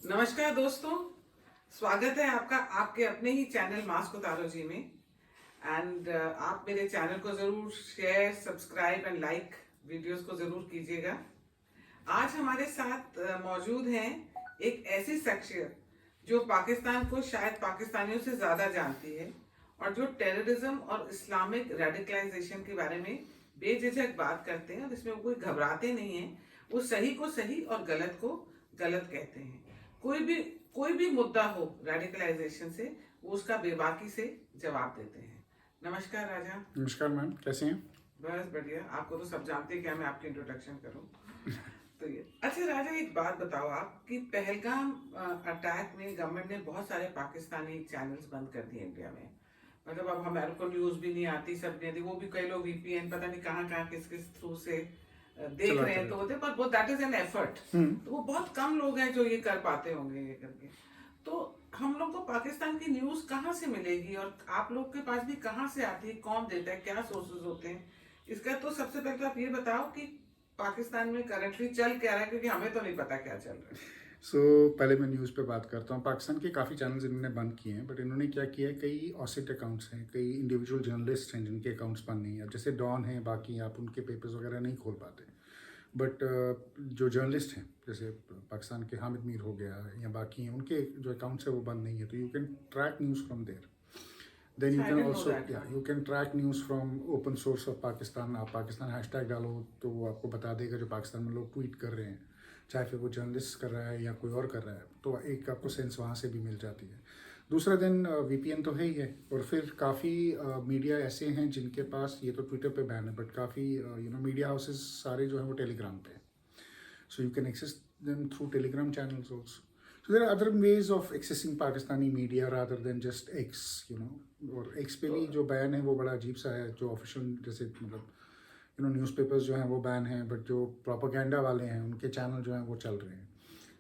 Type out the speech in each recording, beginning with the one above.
नमस्कार दोस्तों, स्वागत है आपका आपके अपने ही चैनल मास्क उतारो जी में। एंड आप मेरे चैनल को जरूर share, subscribe and like videos को जरूर कीजिएगा। आज हमारे साथ मौजूद हैं एक ऐसी शख्सियत जो पाकिस्तान को शायद पाकिस्तानियों से ज्यादा जानती है और जो टेररिज्म और इस्लामिक रेडिकलाइजेशन के बारे में बेझिझक बात करते हैं और इसमें वो कोई घबराते नहीं हैं। वो सही को सही और गलत को गलत कहते हैं। कोई भी मुद्दा हो रेडिकलाइजेशन से, वो उसका बेबाकी से जवाब देते हैं। नमस्कार राजा। नमस्कार मैम, कैसे हैं? बस बढ़िया। आपको तो सब जानते हैं, क्या मैं आपकी इंट्रोडक्शन करूं? तो ये अच्छा राजा, एक बात बताओ आप कि पहलगाम अटैक में गवर्नमेंट ने बहुत सारे पाकिस्तानी चैनल्स बंद कर दिए इंडिया में। मतलब अब हमारे को न्यूज भी नहीं आती, सब नहीं आती। वो भी कई लोग वीपीएन पता नहीं कहाँ कहाँ किस किस थ्रू से देख रहे हैं, तो होते, पर वो दैट इज एन एफर्ट। तो वो बहुत कम लोग हैं जो ये कर पाते होंगे ये करके। तो हम लोग को पाकिस्तान की न्यूज कहाँ से मिलेगी और आप लोग के पास भी कहाँ से आती है? कौन देता है? क्या सोर्सेज होते हैं इसका? तो सबसे पहले तो आप ये बताओ कि पाकिस्तान में करंटली चल क्या रहा है, क्योंकि हमें तो नहीं पता क्या चल रहा है। पहले मैं न्यूज़ पे बात करता हूँ। पाकिस्तान के काफ़ी चैनल्स इन्होंने बंद किए हैं, बट इन्होंने क्या किया है, कई ऑसिट अकाउंट्स हैं, कई इंडिविजुअल जर्नलिस्ट हैं जिनके अकाउंट्स बंद नहीं है। अब जैसे डॉन है, बाकी आप उनके पेपर्स वगैरह नहीं खोल पाते, बट जो जर्नलिस्ट हैं जैसे पाकिस्तान के हामिद मीर हो गया या बाकी हैं, उनके जो अकाउंट्स है वो बंद नहीं है। तो you can track news from there. Then you I can didn't know also that. You can track news from open source of Pakistan. आप पाकिस्तान हैशटैग डालो तो वो आपको बता देगा जो पाकिस्तान में लोग ट्वीट कर रहे हैं, चाहे फिर वो जर्नलिस्ट कर रहा है या कोई और कर रहा है, तो एक आपको सेंस वहाँ से भी मिल जाती है। दूसरा दिन वीपीएन तो है ही है, और फिर काफ़ी मीडिया ऐसे हैं जिनके पास, ये तो ट्विटर पे बैन है, बट काफ़ी मीडिया हाउसेज सारे जो हैं वो टेलीग्राम पे हैं। So you can access them through Telegram channels also. So there are other ways of accessing Pakistani media rather than just X, और X पे भी जो बैन है वो बड़ा अजीब सा है। जो ऑफिशियल जैसे मतलब न्यूज़पेपर्स जो हैं वो बैन हैं, बट जो प्रोपागेंडा वाले हैं उनके चैनल जो हैं वो चल रहे हैं।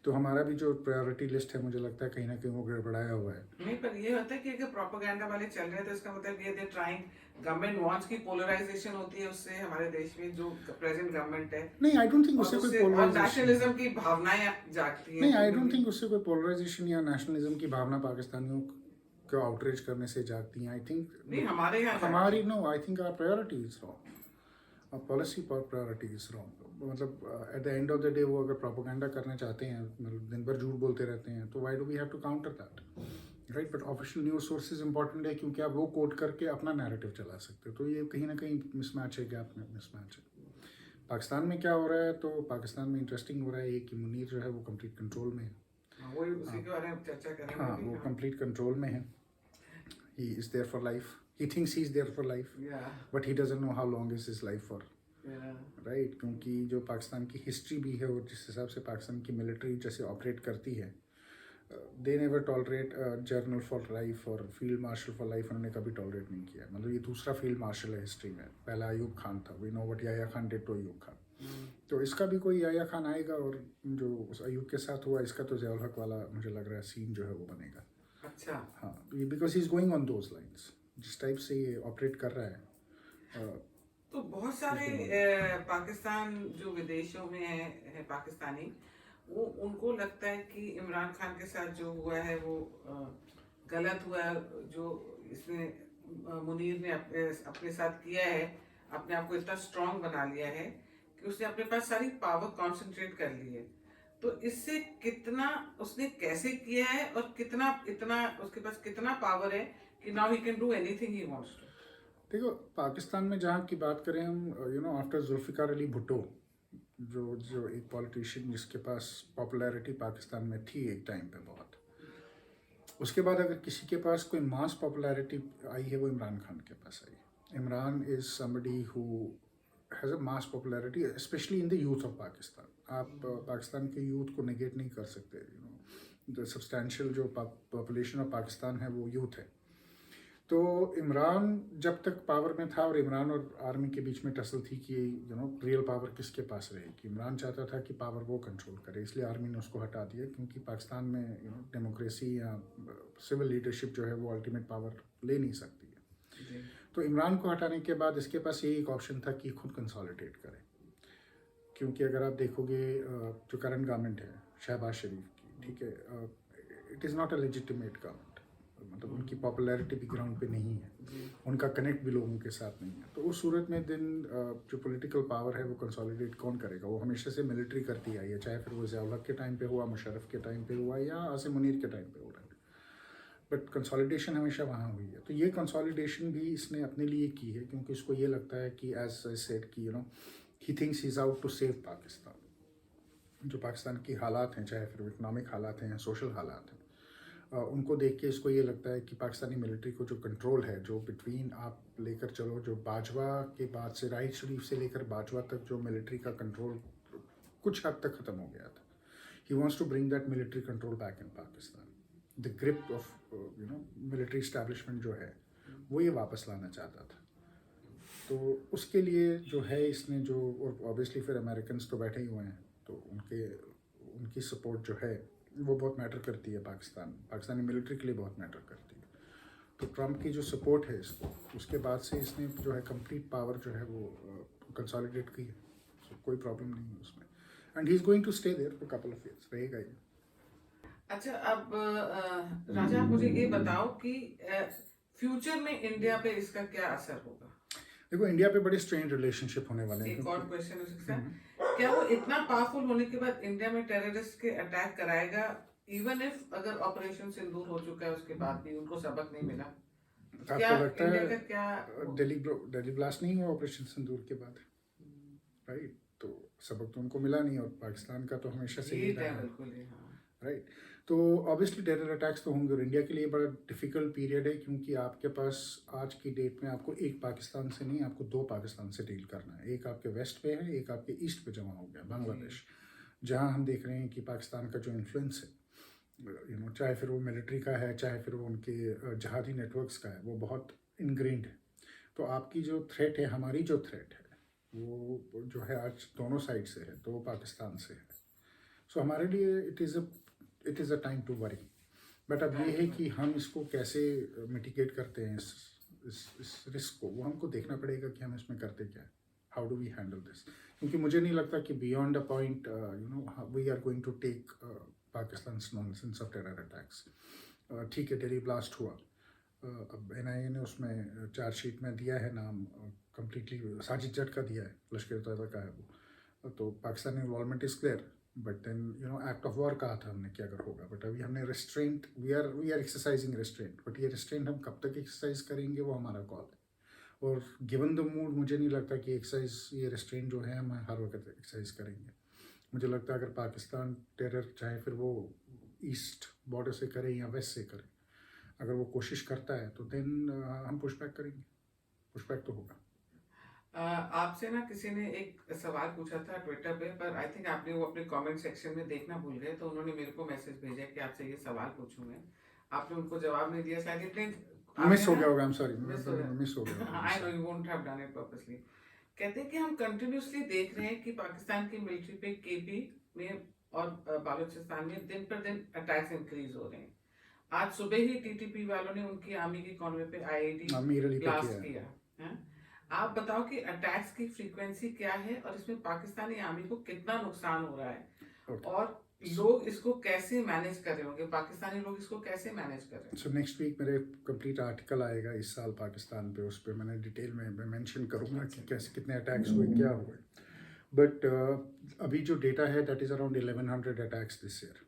तो हमारा भी जो प्रायोरिटी लिस्ट है, मुझे लगता है कहीं ना कहीं वो गड़बड़ाया हुआ है। नहीं, पर ये होता है कि अगर प्रोपेगेंडा वाले चल रहे हैं तो इसका मतलब ये दे ट्राइंग, गवर्नमेंट वांट्स की पोलराइजेशन होती है उससे हमारे देश में जो प्रेजेंट गवर्नमेंट है। नहीं, आई डोंट थिंक उससे कोई पोलराइजेशन, नेशनलिज्म की भावनाएं जागती हैं। नहीं, आई डोंट थिंक उससे कोई पोलराइजेशन या नेशनलिज्म की भावना पाकिस्तानियों को आउटरीच करने से जागती हैं। आई थिंक नहीं, हमारे यहाँ हमारी no, I think our priority is wrong, our policy priority is wrong. मतलब at the end of the day वो अगर प्रोपेगेंडा करना चाहते हैं, मतलब दिन भर झूठ बोलते रहते हैं, तो why do we have to counter that, right? But official news sources important है क्योंकि आप वो कोट करके अपना नैरेटिव चला सकते हो। तो ये कहीं ना कहीं मिसमैच है, गैप में मिसमैच है। पाकिस्तान में क्या हो रहा है, तो पाकिस्तान में इंटरेस्टिंग हो रहा है ये कि मुनीर जो है वो कंप्लीट कंट्रोल में है। वो उसी के बारे में चर्चा करेंगे। हाँ, वो कंप्लीट कंट्रोल में है। He is there for life, he thinks he is there for life, but he doesn't know how long is his life for, right? क्योंकि जो पाकिस्तान की हिस्ट्री भी है और जिस हिसाब से पाकिस्तान की मिलिट्री जैसे ऑपरेट करती है, they never tolerate general for life और फील्ड मार्शल फॉर लाइफ। उन्होंने कभी टॉलरेट नहीं किया। मतलब ये दूसरा फील्ड मार्शल है हिस्ट्री में। पहला अयूब खान था, we know what Yahya Khan did to Ayub Khan. तो इसका भी कोई याया खान आएगा, और जो उस अयूब के साथ हुआ इसका तो ज़ियाउल हक वाला मुझे लग रहा है सीन जो है वो बनेगा। अच्छा। हाँ, because he is going on those lines, जिस टाइप से ये ऑपरेट कर रहा है। तो बहुत सारे पाकिस्तान जो विदेशों में है पाकिस्तानी, वो उनको लगता है कि इमरान खान के साथ जो हुआ है वो गलत हुआ है। जो इसमें मुनीर ने अपने साथ किया है, अपने आप को इतना स्ट्रांग बना लिया है कि उसने अपने पास सारी पावर कंसंट्रेट कर ली है। तो इससे कितना उसने कैसे किया है और कितना इतना उसके पास कितना पावर है कि now he can do anything he wants to. देखो, पाकिस्तान में जहाँ की बात करें हम, आफ्टर जुल्फ़िकार अली भुट्टो, जो जो एक पॉलिटिशियन जिसके पास पॉपुलैरिटी पाकिस्तान में थी एक टाइम पे बहुत, उसके बाद अगर किसी के पास कोई मास पॉपुलैरिटी आई है वो इमरान खान के पास आई। Imran is somebody who has a mass popularity, especially in the youth of Pakistan. आप पाकिस्तान के यूथ को नेगेट नहीं कर सकते। द सब्सटैंशियल जो पॉपुलेशन ऑफ पाकिस्तान है वो यूथ है। तो इमरान जब तक पावर में था, और इमरान और आर्मी के बीच में टसल थी कि रियल पावर किसके पास रहेगी। इमरान चाहता था कि पावर वो कंट्रोल करे, इसलिए आर्मी ने उसको हटा दिया, क्योंकि पाकिस्तान में डेमोक्रेसी या सिविल लीडरशिप जो है वो अल्टीमेट पावर ले नहीं सकती है। तो इमरान को हटाने के बाद इसके पास यही एक ऑप्शन था कि खुद कंसोलिडेट करे। क्योंकि अगर आप देखोगे जो करंट गवर्नमेंट है शहबाज शरीफ की, ठीक है, it is not a legitimate government, मतलब उनकी पॉपुलैरिटी भी ग्राउंड पे नहीं है, उनका कनेक्ट भी लोगों के साथ नहीं है। तो उस सूरत में जो पॉलिटिकल पावर है वो कंसोलिडेट कौन करेगा? वो हमेशा से मिलिट्री करती आई है, चाहे फिर वो ज़िया उल हक के टाइम पे हुआ, मुशर्रफ के टाइम पे हुआ, या आसिम मुनीर के टाइम पे हो रहा है, बट कंसोलिडेशन हमेशा वहाँ हुई है। तो ये कंसोलिडेशन भी इसने अपने लिए की है, क्योंकि इसको ये लगता है कि एज आई सेड कि he thinks he is out to save Pakistan. जो पाकिस्तान की हालात हैं, चाहे फिर इकनॉमिक हालात हैं या सोशल हालात हैं, उनको देख के इसको ये लगता है कि पाकिस्तानी मिलिट्री को जो कंट्रोल है, जो बिटवीन आप लेकर चलो, जो बाजवा के बाद से राइट शरीफ से लेकर बाजवा तक जो मिलिट्री का कंट्रोल कुछ हद तक ख़त्म हो गया था, he wants to bring that military control back in Pakistan. The grip of military establishment जो है वो ये वापस लाना चाहता था। तो उसके लिए जो है इसने जो, और ऑब्वियसली फिर अमेरिकन तो बैठे ही हुए हैं, तो उनकी सपोर्ट जो है वो बहुत मैटर करती है, पाकिस्तानी मिलिट्री के लिए बहुत मैटर करती है। तो ट्रम्प की जो सपोर्ट है इसको, उसके बाद से इसने जो है कंप्लीट पावर जो है वो कंसोलिडेट की है। So, कोई प्रॉब्लम नहीं है उसमें, and he is going to stay there for couple of years, रहेगा ही। अच्छा, अब राजा, आप मुझे ये बताओ कि फ्यूचर में इंडिया पे इसका क्या असर होगा? देखो, इंडिया पे बड़े स्ट्रेन रिलेशनशिप होने वाले हैं। एक और क्वेश्चन हो सकता है, क्या वो इतना पावरफुल होने के बाद इंडिया में टेररिस्ट के अटैक कराएगा, इवन इफ अगर ऑपरेशन सिंदूर हो चुका है उसके बाद भी उनको सबक नहीं मिला? क्या आपको लगता इंडिया का है क्या दिल्ली ब्लास्ट नहीं हुआ ऑपरेशन सिंदूर के बाद? राइट, तो सबक तो उनको मिला नहीं, और पाकिस्तान का तो हमेशा से ही रहा है। बिल्कुल ही, हाँ। राइट, तो ऑब्वियसली टेरर अटैक्स तो होंगे, और इंडिया के लिए बड़ा डिफिकल्ट पीरियड है, क्योंकि आपके पास आज की डेट में आपको एक पाकिस्तान से नहीं, आपको दो पाकिस्तान से डील करना है। एक आपके वेस्ट पे है, एक आपके ईस्ट पे जमा हो गया, बांग्लादेश, जहां हम देख रहे हैं कि पाकिस्तान का जो इन्फ्लुएंस है, चाहे फिर वो मिलिट्री का है, चाहे फिर वो उनके जहादी नेटवर्क्स का है, वो बहुत इनग्रेन्ड है। तो आपकी जो थ्रेट है, हमारी जो थ्रेट है, वो जो है आज दोनों साइड से है, तो वो पाकिस्तान से है। सो हमारे लिए it is a time to worry. But अब ये है कि हम इसको कैसे मिटिगेट करते हैं, इस रिस्क को, वो हमको देखना पड़ेगा कि हम इसमें करते क्या है, how do we handle this. क्योंकि मुझे नहीं लगता कि beyond a point we are going to take Pakistan nonsense of terror attacks. ठीक है, दिल्ली ब्लास्ट हुआ, अब NIA ने उसमें चार्जशीट में दिया है नाम, कम्प्लीटली साजिद जट का दिया है, लश्कर तैयबा का है वो, तो Pakistan involvement is clear. But then act of war कहा था हमने कि अगर होगा, बट अभी हमने restraint, we are exercising restraint, but ये रेस्ट्रेंट हम कब तक एक्सरसाइज करेंगे वो हमारा कॉल है। और गिवन द मूड, मुझे नहीं लगता कि ये रेस्ट्रेंट जो है हम हर वक्त एक्सरसाइज करेंगे। मुझे लगता है अगर पाकिस्तान टेरर, चाहे फिर वो ईस्ट बॉर्डर से करे या वेस्ट से करे, अगर वो कोशिश करता है तो देन हम पुशबैक करेंगे, पुशबैक तो होगा। आपसे ना किसी ने एक सवाल पूछा था ट्विटर पे, पर आई थिंक आपने वो अपने कमेंट सेक्शन में देखना भूल गए, तो उन्होंने मेरे को मैसेज भेजा कि आपसे ये सवाल पूछूंगा। आपने उनको जवाब नहीं दिया, शायद इतने मिस हो गया होगा, आई एम सॉरी, मिस हो गया। I know you won't have done it purposely. कहते हैं कि हम कंटिन्यूसली देख रहे हैं कि पाकिस्तान की मिलिट्री पे KP में और बालूचिस्तान में दिन पर दिन अटैक्स इंक्रीज हो रहे हैं। आज सुबह ही TTP वालों ने उनकी आर्मी की कॉन्वे पे IED ब्लास्ट किया है। आप बताओ कि अटैक्स की फ्रीक्वेंसी क्या है और इसमें पाकिस्तानी आर्मी को कितना नुकसान हो रहा है, और लोग इसको कैसे मैनेज कर रहे होंगे, पाकिस्तानी लोग इसको कैसे मैनेज कर रहे हैं? सो नेक्स्ट वीक मेरे कंप्लीट आर्टिकल आएगा इस साल पाकिस्तान पे, उस पर मैंने डिटेल में मेंशन करूंगा कि कैसे कितने अटैक्स हुए, क्या हुए। बट अभी जो डेटा है that is around 1100 attacks this year,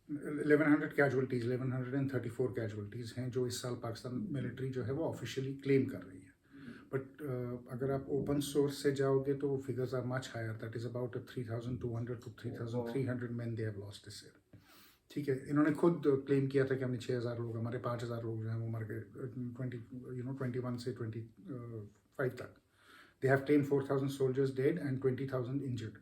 1100 casualties, 1134 casualties हैं जो इस साल पाकिस्तान मिलिट्री जो है वो ऑफिशियली क्लेम कर रही है। बट अगर आप ओपन सोर्स से जाओगे तो figures are much higher, that is about 3200 to 3300 men they have lost this year. ठीक है, इन्होंने खुद क्लेम किया था कि हमने 6000 लोग, हमारे 5000 लोग जो हैं वो मर गए 21 से 25 तक। They have train 4000 soldiers dead and 20,000 injured.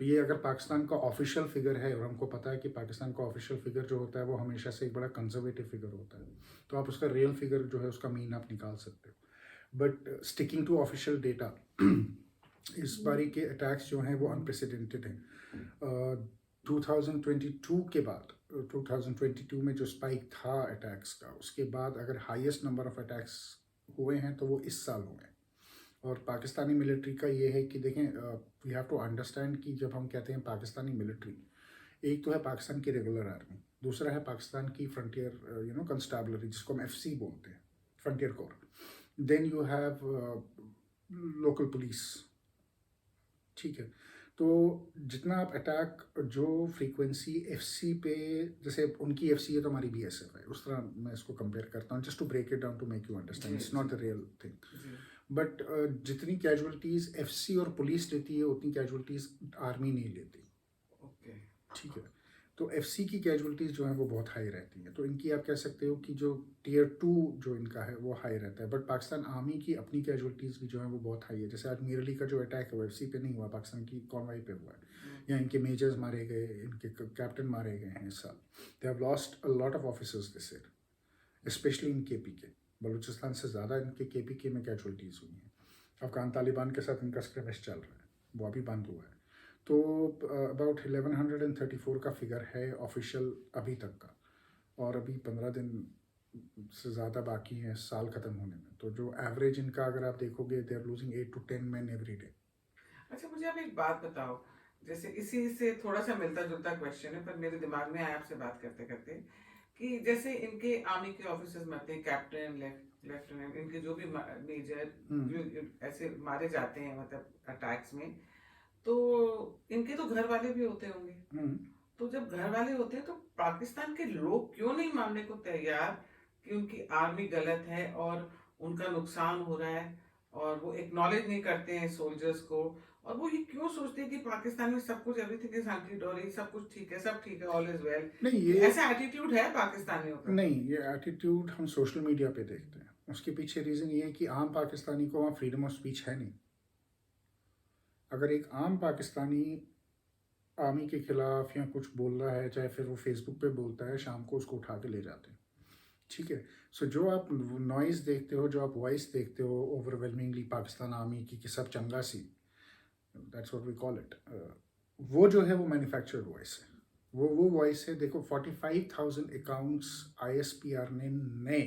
तो ये अगर पाकिस्तान का ऑफिशियल फिगर है, और हमको पता है कि पाकिस्तान का ऑफिशियल फिगर जो होता है वो हमेशा से एक बड़ा कंजर्वेटिव फिगर होता है, तो आप उसका रियल फिगर जो है उसका मीन आप निकाल सकते हो। But sticking to official data, इस बारी के अटैक्स जो हैं वो अनप्रेसिडेंटेड हैं। 2022 के बाद, 2022 में जो स्पाइक था अटैक्स का, उसके बाद अगर हाईएस्ट नंबर ऑफ अटैक्स हुए हैं तो वो इस साल हुए हैं। और पाकिस्तानी मिलिट्री का ये है कि देखें, वी हैव टू अंडरस्टैंड कि जब हम कहते हैं पाकिस्तानी मिलिट्री, एक तो है पाकिस्तान की रेगुलर आर्मी, दूसरा है पाकिस्तान की फ्रंटियर कंस्टेबलरी, जिसको हम FC बोलते हैं, frontier corps. Then you have local police, ठीक है। तो जितना आप अटैक, जो फ्रीक्वेंसी FC पे, जैसे उनकी FC है तो हमारी BSF है, उस तरह मैं इसको कंपेयर करता हूँ, just to break it down to make you understand, it's not the real thing. But जितनी कैजुअलिटीज़ FC और पुलिस लेती है उतनी कैजुअलिटीज़ आर्मी नहीं लेती, ठीक है। तो FC की कैजुअलिटीज़ जो हैं वो बहुत हाई रहती हैं, तो इनकी आप कह सकते हो कि जो Tier 2 जो इनका है वो हाई रहता है। बट पाकिस्तान आर्मी की अपनी कैजुअलिटीज़ भी जो हैं वो बहुत हाई है। जैसे आज मीरली का जो अटैक है वो FC पे नहीं हुआ, पाकिस्तान की कॉन्वाई पे हुआ है, या इनके मेजर्स मारे गए, इनके कैप्टन मारे गए हैं इस साल। दे have lost a lot of officers this year, specially in KPK। Balochistan से ज़्यादा इनके KPK में कैजुअलिटीज़ हुई हैं। अफगान तालिबान के साथ इनका स्क्रैमेज चल रहा है, वो अभी बंद हुआ है। तो अबाउट 1134 का फिगर है ऑफिशियल अभी तक का, और अभी 15 दिन से ज़्यादा बाकी हैं साल ख़त्म होने में। तो जो एवरेज इनका अगर आप देखोगे, they are losing 8 to 10 men every day. अच्छा, मुझे आप एक बात बताओ, जैसे इसी से थोड़ा सा मिलता जुलता क्वेश्चन है, पर मेरे दिमाग में आया आपसे बात करते करते, कि जैसे इनके आर्मी के ऑफिसर्स मरते हैं, कैप्टन, लेफ्टिनेंट, इनके जो भी मेजर जो ऐसे मारे जाते हैं मतलब अटैक्स में, तो इनके तो घर वाले भी होते होंगे। तो जब घर वाले होते हैं तो पाकिस्तान के लोग क्यों नहीं मानने को तैयार कि उनकी आर्मी गलत है और उनका नुकसान हो रहा है, और वो एक्नॉलेज नहीं करते हैं सोल्जर्स को, और वो ये क्यों सोचते हैं कि पाकिस्तान में सब कुछ, एवरीथिंग इज हंकी डोरी, सब कुछ ठीक है, सब ठीक है, ऑल इज वेल। नहीं, ये ऐसा एटीट्यूड है पाकिस्तानियों का? नहीं, ये एटीट्यूड हम सोशल मीडिया पे देखते हैं। उसके पीछे रीज़न ये है कि आम पाकिस्तानी को वहाँ फ्रीडम ऑफ स्पीच है नहीं। अगर एक आम पाकिस्तानी आर्मी के खिलाफ या कुछ बोल रहा है, चाहे फिर वो फेसबुक पे बोलता है, शाम को उसको उठा के ले जाते हैं, ठीक है। सो जो आप नॉइज़ देखते हो, जो आप वॉइस देखते हो ओवरवेलमिंगली पाकिस्तान आर्मी की सब चंगा सी, that's what we call it, वो जो है वो मैन्युफैक्चर्ड वॉइस है। वो वॉइस है। देखो 45,000 अकाउंट्स ISPR ने नए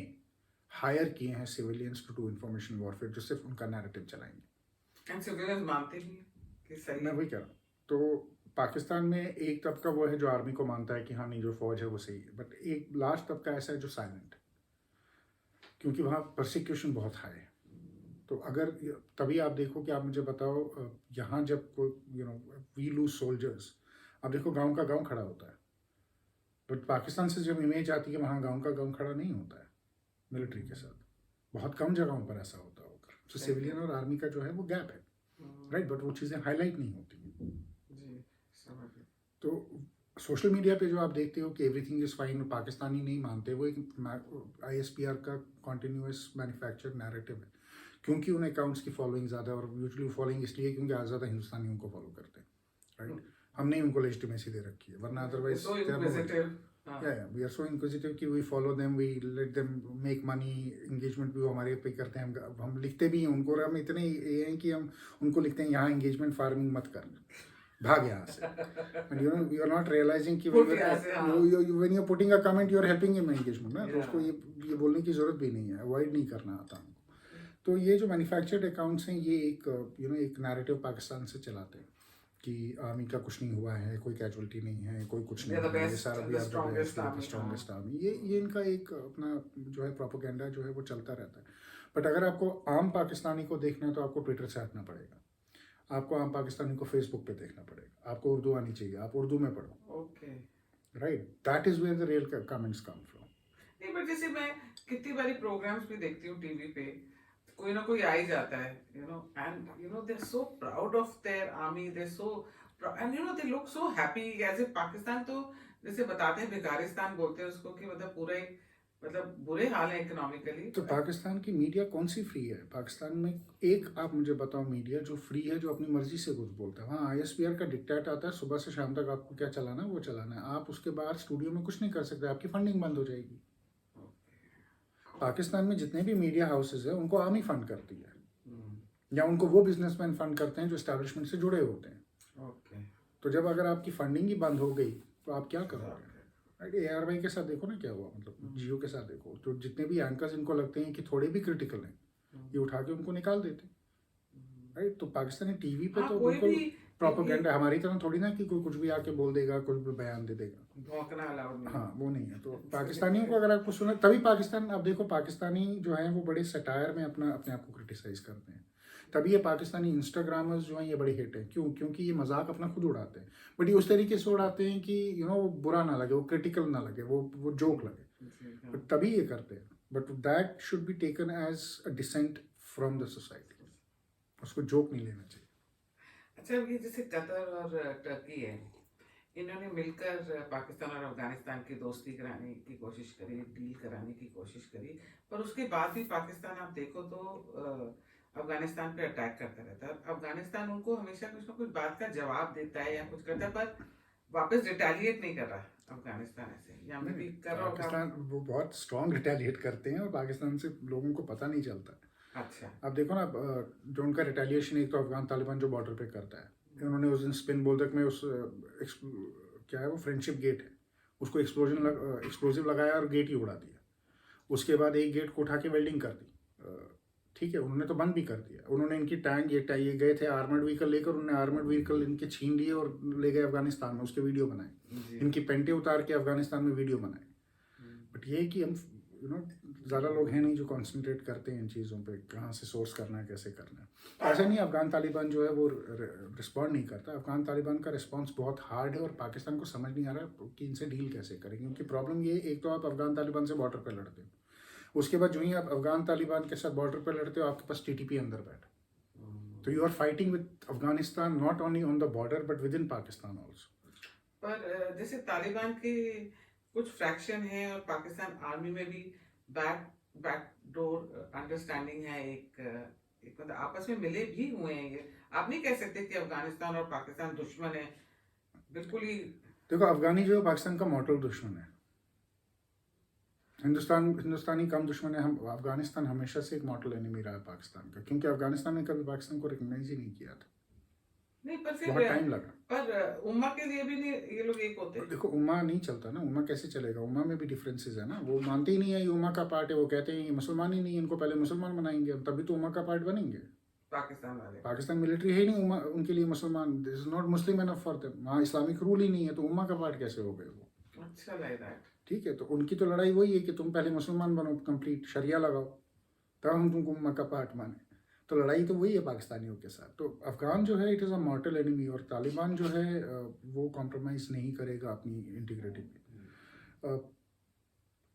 हायर किए हैं civilians to do information warfare, जो सिर्फ उनका नैरेटिव चलाएंगे। एंड सिविलियंस मानते भी हैं कि सही मैं है। वही कह रहा हूँ। तो पाकिस्तान में एक तबका वो है जो आर्मी को मानता है कि हाँ नहीं, जो फौज है वो सही है, बट एक लास्ट तबका ऐसा है जो साइलेंट, क्योंकि वहाँ परसिक्यूशन बहुत हाई है। तो अगर तभी आप देखो कि आप मुझे बताओ, यहाँ जब कोई वी लूज सोल्जर्स, अब देखो गांव का गांव खड़ा होता है, बट पाकिस्तान से जब इमेज आती है वहाँ गांव का गांव खड़ा नहीं होता है मिलिट्री के साथ। बहुत कम जगहों पर ऐसा होता होगा। तो सिविलियन और आर्मी का जो है वो गैप है, राइट, बट वो चीज़ें हाईलाइट नहीं होती हैं। जी, समझ गए। तो सोशल मीडिया पे जो आप देखते हो कि एवरीथिंग इज़ फाइन, पाकिस्तानी नहीं मानते, वो एक ISPR का कॉन्टीन्यूस मैन्युफैक्चर नैरेटिव है, क्योंकि उन अकाउंट्स की फॉलोइंग ज़्यादा, और यूजुअली फॉलोइंग इसलिए क्योंकि आज ज़्यादा हिंदुस्तानी उनको फॉलो करते हैं, राइट। हमने ही उनको लेजिटिमेसी दे रखी है, वरना otherwise we are so inquisitive कि we follow them, we let them make money, engagement भी वो हमारे पे करते हैं, हम लिखते भी हैं उनको, और हम इतने ये हैं कि हम उनको लिखते हैं यहाँ एंगेजमेंट फार्मिंग मत कर, भाग यहाँ से। And you are not realizing कि when you're putting a comment, you are helping him engagement ना, तो उसको ये बोलने की जरूरत भी नहीं है, अवॉइड नहीं करना आता हमको। तो ये जो मैन्युफैक्चर्ड अकाउंट्स हैं, ये एक नैरेटिव पाकिस्तान से चलाते हैं कि आर्मी का कुछ नहीं हुआ है, कोई कैजुअलिटी नहीं है, कोई कुछ नहीं है, ये सारा we are the strongest army. ये इनका एक अपना जो है प्रोपेगेंडा जो है वो चलता रहता है। बट अगर आपको आम पाकिस्तानी को देखना है तो आपको ट्विटर से हटना पड़ेगा, आपको आम पाकिस्तानी को फेसबुक पे देखना पड़ेगा, आपको उर्दू आनी चाहिए, आप उर्दू में पढ़ो, okay, right, that is where the real comments come from. नहीं, बट जैसे मैं कितनी बारी प्रोग्राम्स भी देखती हूँ टीवी पे, कोई ना कोई आ ही जाता है, and they are so proud of their army, they so, and they look so happy as a Pakistan. तो जैसे बताते हैं भिखारिस्तान बोलते हैं उसको, कि मतलब पूरा ही, मतलब बुरे हाल है इकोनॉमिकली। तो पाकिस्तान की मीडिया कौन सी फ्री है? पाकिस्तान में एक आप मुझे बताओ मीडिया जो फ्री है, जो अपनी मर्जी से कुछ बोलता है। हाँ, ISPR का डिक्टेट आता है, सुबह से शाम तक आपको क्या चलाना है वो चलाना है, आप उसके बाहर स्टूडियो में कुछ नहीं कर सकते, आपकी फंडिंग बंद हो जाएगी। पाकिस्तान में जितने भी मीडिया हाउसेज है उनको आर्मी फंड करती है, या उनको वो बिजनेसमैन फंड करते हैं जो एस्टैब्लिशमेंट से जुड़े होते हैं। तो जब अगर आपकी फंडिंग ही बंद हो गई तो आप क्या करोगे? ARY के साथ देखो ना क्या हुआ, मतलब जियो के साथ देखो, तो जितने भी एंकर्स इनको लगते हैं कि थोड़े भी क्रिटिकल हैं, ये उठा के उनको निकाल देते हैं, राइट? तो पाकिस्तानी टीवी पे हाँ, तो कोई बिल्कुल भी प्रोपेगेंडा, हमारी तरह थोड़ी ना कि कोई कुछ भी आके बोल देगा, कुछ भी बयान दे देगा। भौंकना अलाउड नहीं हाँ, है। वो नहीं है। तो पाकिस्तानियों को अगर आपको सुना, तभी पाकिस्तान, आप देखो पाकिस्तानी जो हैं वो बड़े सटायर में अपने आप को क्रिटिसाइज करते हैं। तभी ये पाकिस्तानी इंस्टाग्रामर्स जो हैं ये बड़े हिट हैं। क्यों? क्योंकि ये मजाक अपना खुद उड़ाते हैं, बट ये उस तरीके से उड़ाते हैं कि वो बुरा ना लगे, वो क्रिटिकल ना लगे, वो जोक लगे, जी, हाँ। बट तभी ये करते हैं। But that should be taken as a dissent from the society, उसको जोक नहीं लेना चाहिए। अच्छा, ये जैसे कतर और टर्की है, इन्होंने मिलकर पाकिस्तान और अफगानिस्तान की दोस्ती कराने की कोशिश करी, डील कराने की कोशिश करी, पर उसके बाद भी पाकिस्तान आप देखो तो अफगानिस्तान पे अटैक करता रहता है। अफगानिस्तान उनको हमेशा कुछ ना कुछ बात का जवाब देता है या कुछ करता है, पर वापस रिटेलिएट नहीं कर रहा अफगानिस्तान ऐसे, या मैं भी कर रहा होगा। पाकिस्तान वो बहुत स्ट्रॉन्ग रिटेलिएट करते हैं और पाकिस्तान से लोगों को पता नहीं चलता। अच्छा। आप देखो ना, जो उनका रिटेलिएशन एक तो अफगान तालिबान जो बॉर्डर पे करता है, उन्होंने उस दिन स्पिन बोल्दक में उस क्या है वो फ्रेंडशिप गेट है, उसको एक्सप्लोजिव लगाया और गेट ही उड़ा दिया। उसके बाद एक गेट को उठा के वेल्डिंग कर दी। ठीक है, उन्होंने तो बंद भी कर दिया। उन्होंने इनकी टैंक ये गए थे आर्मर्ड व्हीकल लेकर, उन्होंने आर्मर्ड व्हीकल इनके छीन लिए और ले गए अफगानिस्तान में, उसके वीडियो बनाए, इनकी पेंटे उतार के अफगानिस्तान में वीडियो बनाए। बट ये है कि हम ज़्यादा लोग हैं नहीं जो कॉन्सेंट्रेट करते हैं इन चीज़ों पे, कहाँ से सोर्स करना है, कैसे करना है। ऐसा नहीं अफगान तालिबान जो है वो रिस्पॉन्ड नहीं करता। अफगान तालिबान का रिस्पॉन्स बहुत हार्ड है और पाकिस्तान को समझ नहीं आ रहा कि इनसे डील कैसे करें। क्योंकि प्रॉब्लम ये, एक तो आप अफगान तालिबान से बॉर्डर पर लड़ते हो, उसके बाद जो ही आप अफगान तालिबान के साथ बॉर्डर पर लड़ते हो आपके पास टीटीपी अंदर बैठा। तो you are fighting with Afghanistan not only on the border but within Pakistan also. पर जैसे तालिबान के कुछ फ्रैक्शन है और पाकिस्तान आर्मी में भी बैकडोर अंडरस्टैंडिंग है, एक मतलब आपस में मिले भी हुए हैं ये। आप नहीं कह सकते कि अफगानिस्तान और पाकिस्तान दुश्मन है, बिल्कुल ही। देखो, अफगानी जो है पाकिस्तान का मॉडल दुश्मन है। हिंदुस्तानी कम दुश्मन है। हम अफगानिस्तान हमेशा से एक मॉडल एनिमी रहा है पाकिस्तान का, क्योंकि अफगानिस्तान ने कभी पाकिस्तान को रिकॉग्नाइज ही नहीं किया था। नहीं, पर फिर बहुत टाइम लगा। पर उम्मा के लिए भी नहीं ये लोग एक होते हैं। देखो, उम्मा नहीं चलता ना, उम्मा कैसे चलेगा? उम्मा में भी डिफरेंसेस है ना, वो मानते ही नहीं है ये उम्मा का पार्ट है। वो कहते हैं ये मुसलमान ही नहीं है, इनको पहले मुसलमान बनाएंगे तभी तो उम्मा का पार्ट बनेंगे। पाकिस्तान वाले, पाकिस्तान मिलिट्री है ही नहीं उम्मा उनके लिए, मुसलमान this is not Muslim enough for them. वहाँ इस्लामिक रूल ही नहीं है, तो उम्मा का पार्ट कैसे हो गए वो? अच्छा लग रहा है। ठीक है, तो उनकी तो लड़ाई वही है कि तुम पहले मुसलमान बनो, कंप्लीट शरिया लगाओ, तब हम तुमको उम्मा का पार्ट माने। तो लड़ाई तो वही है पाकिस्तानियों के साथ। तो अफगान जो है इट इज़ अ मॉर्टल एनिमी, और तालिबान जो है वो कॉम्प्रोमाइज़ नहीं करेगा अपनी इंटीग्रिटी पे।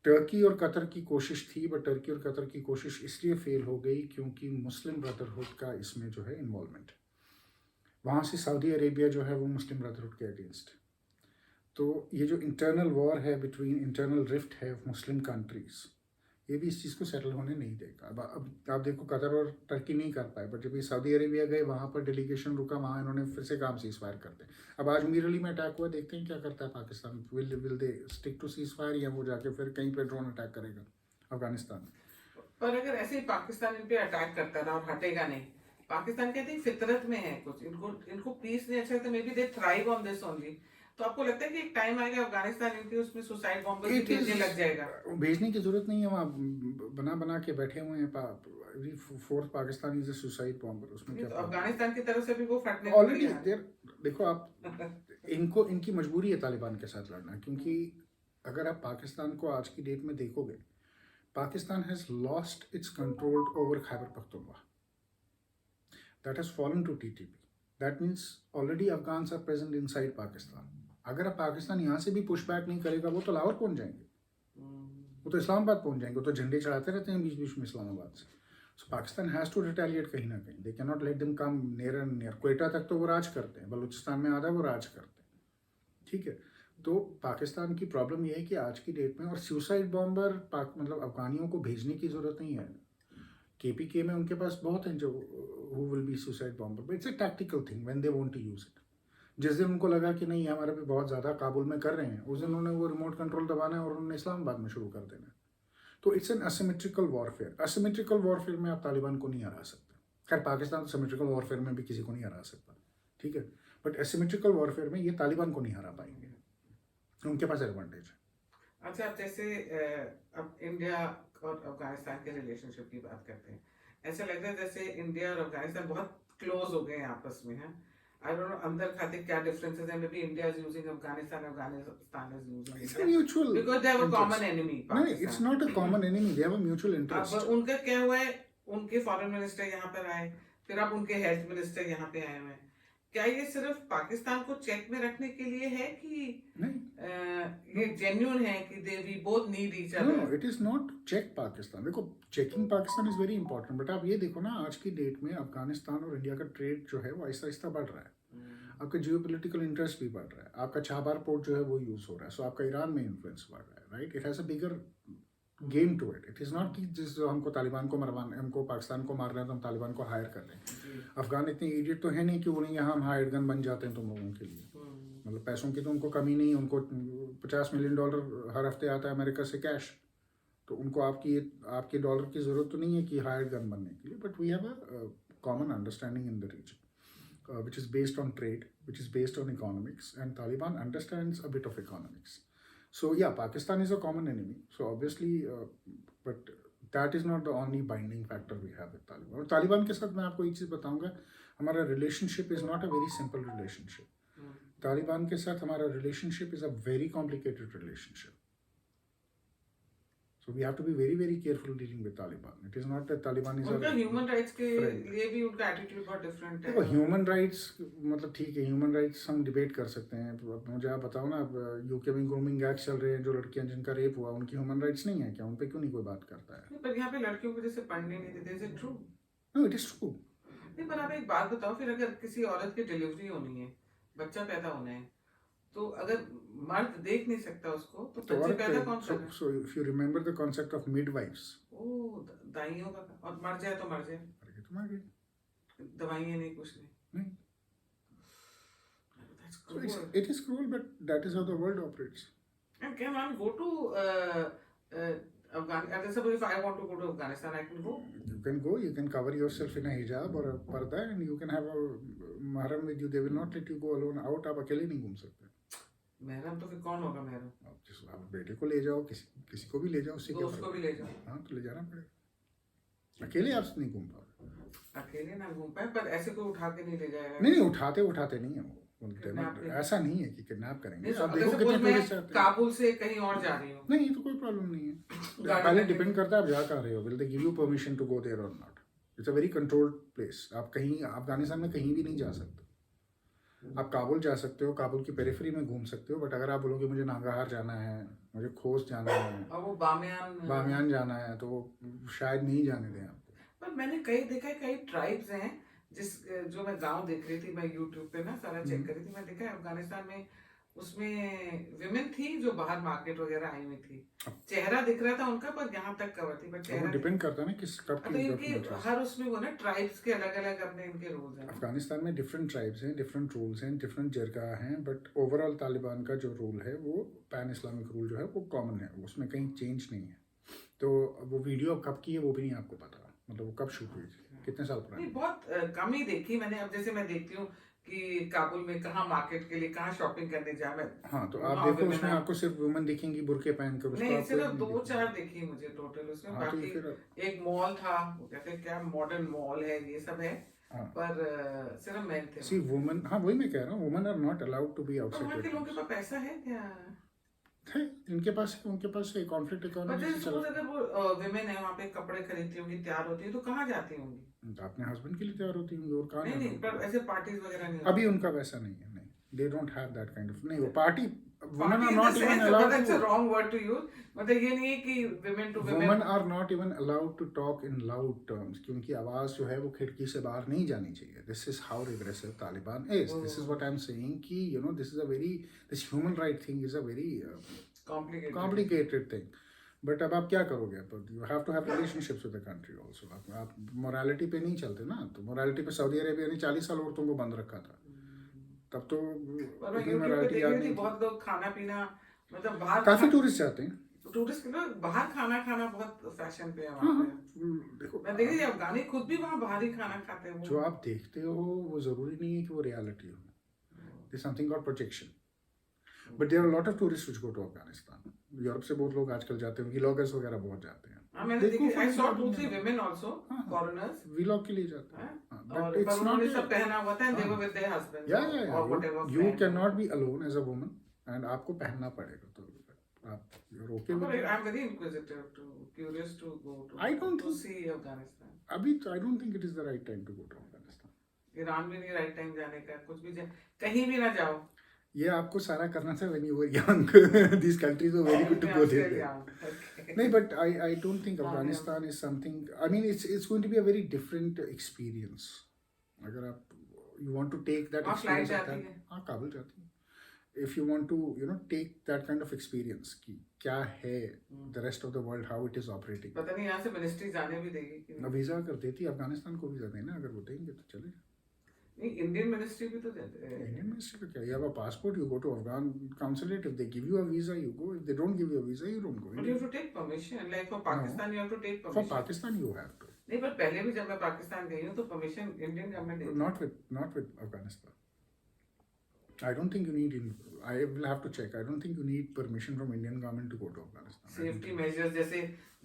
टर्की और कतर की कोशिश थी, बट टर्की और कतर की कोशिश इसलिए फेल हो गई क्योंकि मुस्लिम ब्रदरहुड का इसमें जो है इन्वॉल्वमेंट, वहाँ से सऊदी अरेबिया जो है वो मुस्लिम ब्रदरहुड के अगेंस्ट। तो ये जो इंटरनल वॉर है बिटवीन, इंटरनल रिफ्ट है मुस्लिम कंट्रीज़, ये भी इस चीज़ को सेटल होने नहीं देगा। अब आप देखो, कतर और टर्की नहीं कर पाए, बट जब ये सऊदी अरेबिया गए वहाँ पर डेलीगेशन रुका, वहाँ इन्होंने फिर से काम सीज फायर करते हैं। अब आज मीर अली में अटैक हुआ, देखते हैं क्या करता है Pakistan. Will they stick to ceasefire, या वो जाके फिर कहीं पर ड्रोन अटैक करेगा अफगानिस्तान में? पर अगर ऐसे ही पाकिस्तान इन पे अटैक करता रहा और हटेगा नहीं, पाकिस्तान कहते हैं फितरत में है कुछ, इनको पीस नहीं अच्छा लगता, may be they thrive on this only. तो आपको लगता है कि एक टाइम आएगा अफगानिस्तान इनके उसमें सुसाइड बॉम्बर भी भेजने लग जाएगा? भेजने की जरूरत नहीं है, वहाँ बना के बैठे हुए हैं। Fourth Pakistan is a suicide bomber, उसमें क्या? तो अफगानिस्तान की तरफ से भी वो फटने ऑलरेडी देखो आप इनकी मजबूरी है तालिबान के साथ लड़ना, क्योंकि अगर आप पाकिस्तान को आज की डेट में देखोगे, Pakistan has lost its control over Khyber Pakhtunkhwa, that has fallen to TTP. That means already Afghans are present inside Pakistan. अगर आप पाकिस्तान यहाँ से भी पुश बैक नहीं करेगा, वो तो लाहौर पहुँच जाएंगे, वो तो इस्लामाबाद पहुँच जाएंगे, वो तो झंडे चढ़ाते रहते हैं बीच बीच में इस्लामाबाद से। सो पाकिस्तान हैज़ टू रिटेलिएट कहीं ना कहीं। They can not let them come near and near. Quetta तक तो वो राज करते हैं, बलूचिस्तान में आधा वो राज करते हैं। ठीक है, तो पाकिस्तान की प्रॉब्लम ये है कि आज की डेट में, और सुसाइड बॉम्बर मतलब अफगानियों को भेजने की ज़रूरत नहीं है। KPK में उनके पास बहुत हैं जो who will be suicide bomber, but it's a tactical thing when they want to use it. जिस दिन उनको लगा कि नहीं हमारे पे बहुत ज़्यादा काबुल में कर रहे हैं, उस दिन उन्होंने वो रिमोट कंट्रोल दबाना है और उन्होंने इस्लामाबाद में शुरू कर देना है। तो it's an asymmetrical warfare. Asymmetrical warfare में आप तालिबान को नहीं हरा सकते। खैर, पाकिस्तान तो सिमेट्रिकल वॉरफेयर में भी किसी को नहीं हरा सकता, ठीक है, बट असिमेट्रिकल वॉरफेयर में ये तालिबान को नहीं हरा पाएंगे, उनके पास एडवांटेज है। अच्छा, अब जैसे अब इंडिया और अफगानिस्तान के रिलेशनशिप की बात करते हैं, ऐसा लग रहा है जैसे इंडिया और अफगानिस्तान बहुत क्लोज हो गए हैं आपस में है. आई डोंट नो अंदर खाते क्या डिफरेंसेस है. May be India is using Afghanistan is using It's a India mutual because they have a interest. Common enemy No, it's not a common enemy. They have a mutual अब interest. उनका क्या हुआ है, उनके फॉरेन मिनिस्टर यहाँ पर आए, फिर अब उनके हेल्थ मिनिस्टर यहाँ पे आए हुए हैं. क्या ये सिर्फ पाकिस्तान को चेक में रखने के लिए है कि नहीं. ये जेन्युइन है कि they we both need each No, other? it is not check Pakistan. देखो checking Pakistan is very important, but आप ये देखो ना आज की डेट में अफगानिस्तान और इंडिया का ट्रेड जो है वो आहिस्ता आहिस्ता बढ़ रहा है. आपका जियो पोलिटिकल इंटरेस्ट भी बढ़ रहा है. आपका चाबार पोर्ट जो है वो यूज हो रहा है. सो आपका ईरान में इन्फ्लुएंस बढ़ रहा है. Right, it has a bigger game to it. It is not कि जिस जो हमको तालिबान को मरवाना, हमको पाकिस्तान को मारना है तो हम तालिबान को हायर कर लें. अफगान इतने इडियट तो है नहीं कि उन्हें यहाँ हम हायर गन बन जाते हैं तुम लोगों के लिए. मतलब पैसों की तो उनको कमी नहीं. उनको $50 मिलियन हर हफ्ते आता है अमेरिका से कैश. तो उनको आपके डॉलर की ज़रूरत तो नहीं है कि हायर गन बनने के लिए. But we have a common understanding in the region which is based on trade, which is based on economics, and Taliban understands a bit of economics. So yeah, Pakistan is a common enemy. So obviously, but that is not the only binding factor we have with Taliban. और तालिबान के साथ मैं आपको एक चीज़ बताऊंगा, हमारा relationship is not a very simple relationship. Taliban के साथ हमारा relationship is a very complicated relationship. So we have to be very very careful dealing with Taliban. It is not that Taliban is उनका ह्यूमन राइट्स के friend. लिए भी उनका attitude बहुत different है. देखो ह्यूमन राइट्स मतलब ठीक है, ह्यूमन राइट्स हम डिबेट कर सकते हैं. तो अब मुझे आप बताओ ना, यूके में ग्रूमिंग एक्ट चल रहे हैं, जो लड़कियां जिनका रेप हुआ उनकी ह्यूमन राइट्स नहीं है क्या? उन पे क्यों नहीं कोई बात करता है? पर यहाँ पे लड़कियों को जैसे पढ़ने नहीं देते. Is it true? No, it is true. नहीं, पर आप एक बात बताओ, फिर अगर किसी औरत की डिलीवरी होनी है, बच्चा पैदा होना है, तो अगर मर्द देख नहीं सकता उसको, तो बच्चे पैदा कौन कर रहा है? So if you remember the concept of midwives, ओ दाइयों का, और मर जाए तो मर जाए, तो मर गई. दवाइयाँ नहीं, कुछ नहीं. That's So cruel. it is cruel, but that is how the world operates. And can one go to Afghanistan? Suppose if I want to go to Afghanistan, I can go. You can go, you can cover yourself in a hijab or a पर्दा, and you can have a mahram with you. They will not let you go alone out. आप अकेले नहीं घूम सकते. महरम तो फिर कौन होगा महरम? आप बेटे को ले जाओ, किसी को भी ले जाओ, उससे क्या दोस्त को भी ले जाओ. हाँ, तो ले जाना पड़ेगा. अकेले आप नहीं घूम पाओगे. अकेले ना घूम पाए, पर ऐसे कोई उठा के नहीं ले जाएगा. नहीं, उठाते नहीं है वो. ऐसा नहीं है कि किडनैप करेंगे. आप देखो कितने टूरिस्ट आते हैं. काबुल से कहीं और जा रही हूँ, नहीं, तो कोई प्रॉब्लम नहीं है. पहले डिपेंड करता है आप जा कहाँ रहे हो. Will they give you permission to go there or not. It's a very controlled place. आप कहीं अफगानिस्तान में कहीं भी नहीं जा सकते. आप काबुल जा सकते हो, काबुल की पेरिफेरी में घूम सकते हो, बट अगर आप बोलोगे मुझे नांगाहार जाना है, मुझे खोस जाना है, और वो बामियान जाना है, तो शायद नहीं जाने दें आपको. पर मैंने कई देखा है, कई ट्राइब्स हैं जो मैं गांव देख रही थी, मैं यूट्यूब पे ना सारा चेक कर रही थी, मैं देखा है अफगानिस्तान में उसमें विमेन थी जो बाहर मार्केट वगैरह आई हुई थी. चेहरा दिख रहा था उनका, पर यहाँ तक कवर थी, पर चेहरा डिपेंड करता है ना किस कब तो इनकी हर उसमें वो ना ट्राइब्स के अलग अलग अपने इनके रूल्स हैं. अफगानिस्तान में डिफरेंट ट्राइब्स हैं, डिफरेंट रूल्स हैं, डिफरेंट जरगा हैं, बट ओवरऑल तालिबान का जो रूल है वो पैन इस्लामिक रूल जो है वो कॉमन है. उसमें कहीं चेंज नहीं है. तो वो वीडियो अब कब की है वो भी नहीं आपको पता. मतलब वो कब शूट हुई थी, कितने साल पुरानी? बहुत कम ही देखी मैंने. अब जैसे मैं देखती हूँ कि काबुल में कहाँ मार्केट के लिए कहाँ शॉपिंग करने जा मैं. हाँ, तो आप देखो उसमें आपको सिर्फ वुमेन दिखेंगी बुरके पहनकर. नहीं, सिर्फ 2-4 देखी मुझे टोटल उसमें. हाँ, बाकी एक मॉल था, वो कहते क्या मॉडर्न मॉल है, ये सब है. हाँ. पर सिर्फ मेन थे. सी वुमेन, हाँ वही मैं कह रहा हूँ, women are not allowed to be outside. वहाँ के लोगों के पास पैसा है क्या? है, इनके पास है, उनके पास है. कॉन्फ्लिक्ट इकोनॉमी से चला. अगर वो विमेन है वहाँ पे कपड़े खरीदती होंगी, तैयार होती है, तो कहाँ जाती होंगी? अपने हस्बैंड के लिए तैयार होती होंगी. और कहाँ नहीं, पर ऐसे पार्टीज वगैरह नहीं. अभी उनका वैसा नहीं है. नहीं, they don't have that kind of. नहीं, वो party women are not even allowed that's a wrong word to use. मतलब ये नहीं है कि women are not even allowed to talk in loud terms, क्योंकि आवाज जो है वो खिड़की से बाहर नहीं जानी चाहिए. This is how regressive Taliban is. This is what I'm saying कि this human right thing is a very complicated thing. But अब आप क्या करोगे? You have to have relationships with the country also. आप मोरालिटी पे नहीं चलते ना. तो मोरालिटी पे सऊदी अरेबिया ने 40 साल औरतों को बंद रखा था. तब तो बहुत लोग खाना पीना, मतलब बाहर काफी टूरिस्ट जाते हैं. टूरिस्ट के लोग बाहर खाना बहुत फैशन पे है वहाँ पे. देखो मैं देखिए अफगानी खुद भी वहाँ बाहर ही खाना खाते हैं. जो आप देखते हो वो जरूरी नहीं है कि वो रियलिटी हो. There something called projection. But there are lot of tourist which go to Afghanistan. Europe से बहुत लोग आजकल जाते हैं, व्लॉगर्स वगैरह बहुत जाते हैं. मैंने देखी, I saw 2-3 women also, foreigners. Vlog के लिए जाते हैं. but और it's पर not उन्होंने a, सब पहना हुआ था and they हाँ, were with their husbands yeah, yeah, or yeah. whatever You friend. cannot be alone as a woman, and आपको पहनना पड़ेगा. तो आप you're okay with But that? I'm very inquisitive, curious to go I don't to think see Afghanistan. अभी I don't think it is the right time to go to Afghanistan. Iran भी नहीं right time जाने का, कुछ भी कहीं भी ना जाओ. ये आपको सारा करना था when you were young. These countries were very good to go there. Okay. No, but I don't think हाँ, Afghanistan is something. I mean, it's going to be a very different experience. अगर आप you want to take that वहाँ flight experience of जाती that, है. हाँ काबिल जाती है. If you want to take that kind of experience कि क्या है the rest of the world, how it is operating. पता नहीं यहाँ से मिनिस्ट्री जाने भी देगी कि नहीं. वीजा कर देती, अफगानिस्तान को वीजा देना, अगर वो देंगे तो चले. नहीं, इंडियन मिनिस्ट्री भी तो देते हैं. Indian ministry का क्या? You have a passport, you go to Afghan consulate. If they give you a visa, you go. If they don't give you a visa, you don't go. But you have to take permission. Like for Pakistan, you have to take For permission. Pakistan, you have to. नहीं, पर पहले भी जब मैं पाकिस्तान गई हूँ तो permission Indian government देती है. Not with Afghanistan. I don't think you need. I will have to check. I don't think you need permission from Indian government to go to Afghanistan. Safety measures जैसे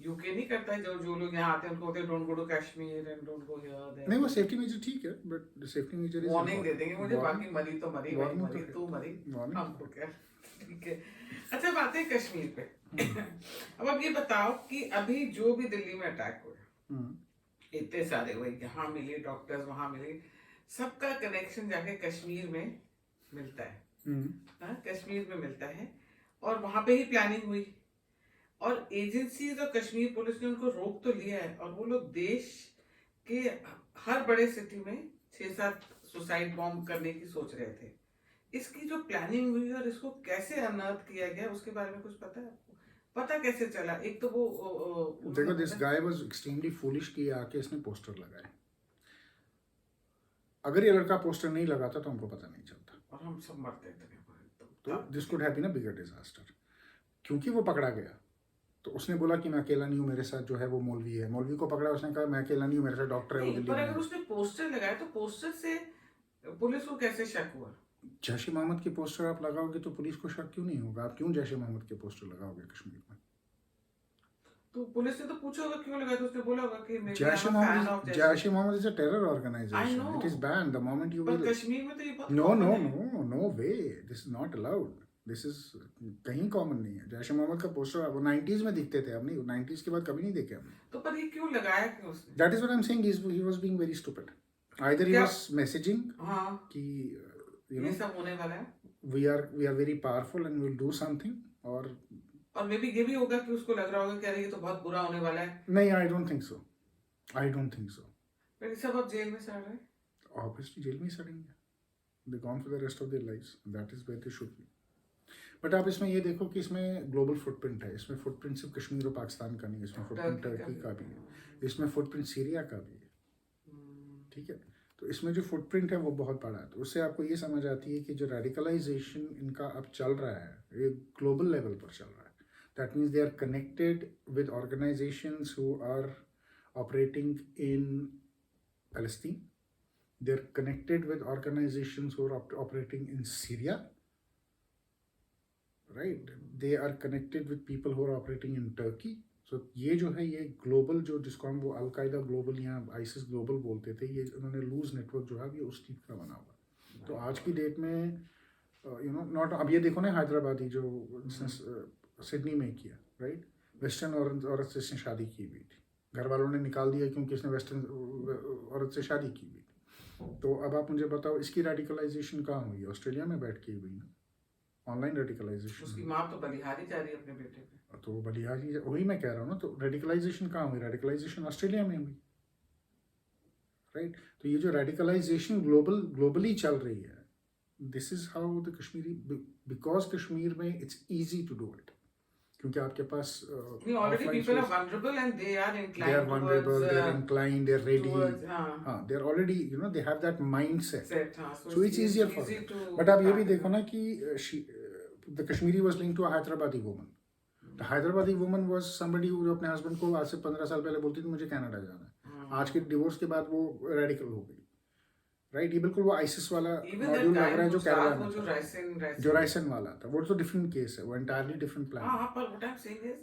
UK नहीं करता है, जो लोग यहाँ आते हैं उनको बोलते हैं don't go to Kashmir and don't go here. नहीं, वो सेफ्टी मेजर ठीक है, but safety measure is warning दे देंगे मुझे, बाकी मरी तो मरी, भाई warning तो मरी है. तू मरी, Warning हमको क्या. ठीक है. अच्छा, बात है कश्मीर पे. अब आप ये बताओ कि अभी जो भी दिल्ली में अटैक हुए, इतने सारे हुए, यहाँ मिले डॉक्टर्स, वहां मिले, सबका कनेक्शन जाके कश्मीर में मिलता है. हाँ, कश्मीर में मिलता है और वहां पे ही प्लानिंग हुई और एजेंसीज और कश्मीर पुलिस ने उनको रोक तो लिया है और वो लोग देश के हर बड़े सिटी में 6-7 सुसाइड बॉम्ब करने की सोच रहे थे. इसकी जो प्लानिंग हुई और इसको कैसे अनर्थ किया गया उसके बारे में कुछ पता है आपको? पता कैसे चला? एक तो वो देखो, this guy was extremely foolish कि आके इसने पोस्टर लगाए. अगर ये लड़का पोस्टर नहीं लगाता तो हमको पता नहीं चलता और हम सब मरते थे. तो this could have been a bigger disaster. क्योंकि वो पकड़ा गया तो उसने बोला कि मैं अकेला नहीं हूँ, मेरे साथ जो है वो मौलवी है. मौलवी को पकड़ा, उसने कहा मैं अकेला नहीं हूँ, मेरे साथ डॉक्टर है वो दिल्ली पर में. अगर उसने पोस्टर लगाया तो पोस्टर से पुलिस को कैसे शक हुआ? जैश ए मोहम्मद के पोस्टर आप लगाओगे तो पुलिस को शक क्यों नहीं होगा? आप क्यों जैश ए मोहम्मद के पोस्टर लगाओगे कश्मीर में? तो पुलिस ने तो पूछा होगा क्यों लगाया, तो उसने बोला होगा कि मैं Jaish e Mohammed is a terror organisation. It is banned the moment you पर विल. कश्मीर में तो ये बहुत नो common नो है. No no way, this is not allowed. This is कहीं कॉमन नहीं है. जैश ए मोहम्मद का पोस्टर वो 90s में दिखते थे, अब नहीं. 90s के बाद कभी नहीं देखे हमने. तो पर ये क्यों लगाया क्यों उसने? That is what I am saying. He was being very stupid. Either he क्या? वाज मैसेजिंग हाँ, कि ये सब होने वाला है. we are very powerful and we'll do something, और मे बी ये भी होगा कि उसको लग रहा होगा कि अरे ये तो बहुत बुरा होने वाला है. नहीं, I don't think so. पर ये सब अब जेल में सड़ रहे हैं. Obviously जेल में ही सड़ेंगे. They gone for the rest of their lives. That is where they should be. But आप इसमें ये देखो कि इसमें ग्लोबल फुटप्रिंट है. इसमें फुटप्रिंट सिर्फ कश्मीर और पाकिस्तान का नहीं है. इसमें फुटप्रिंट टर्की का भी है. इसमें फुटप्रिंट सीरिया का भी है. ठीक है. तो इसमें जो फुटप्रिंट है वो बहुत बड़ा है. तो उससे आपको ये समझ आती है कि जो रेडिकलाइजेशन इनका अब चल रहा है ये ग्लोबल लेवल पर चल रहा है. That means they are connected with organisations who are operating in Palestine. They are connected with organisations who are operating in Syria. Right. They are connected with people who are operating in Turkey. तो ये जो है ये global, जो जिसको हम वो al Qaeda global या आईसिस ग्लोबल बोलते थे, ये उन्होंने लूज नेटवर्क जो है ये उस टाइप का बना हुआ. तो आज की डेट में नॉट, अब ये देखो ना हैदराबादी जो जिसने सिडनी में किया, राइट. वेस्टर्न औरत से इसने शादी की हुई थी. घर वालों ने निकाल दिया क्योंकि इसने वेस्टर्न औरत से शादी की हुई थी. तो अब आप मुझे बताओ इसकी रेडिकलाइजेशन कहाँ हुई? ऑस्ट्रेलिया में बैठ के हुई ना, ऑनलाइन रेडिकलाइजेशन. उसकी माँ तो बलिहारी जा रही है अपने बेटे पे. तो बलिहारी, वही मैं कह रहा हूँ ना. तो रेडिकलाइजेशन कहाँ हुई? रेडिकलाइजेशन ऑस्ट्रेलिया में हुई, राइट. तो ये जो रेडिकलाइजेशन ग्लोबली चल रही है, this is how the Kashmiri, because Kashmir में it's easy to do it. क्योंकि आपके पास already people are vulnerable and they are inclined they are vulnerable, they are inclined, they are ready. towards, they are already, they have that mindset. So it's easier for them. to But आप ये भी देखो ना कि the Kashmiri was linked to a Hyderabadi woman. The Hyderabadi woman was somebody who अपने husband को आज से 15 साल पहले बोलती थी मुझे कनाडा जाना है. आज के डिवोर्स के बाद वो रेडिकल हो गई, राइट. ये बिल्कुल वो आईसिस वाला मॉड्यूल लग रहा है जो केरला में जो राइसन वाला था. वो तो डिफरेंट केस है, वो एंटायरली डिफरेंट प्लान. हाँ, पर what I'm saying is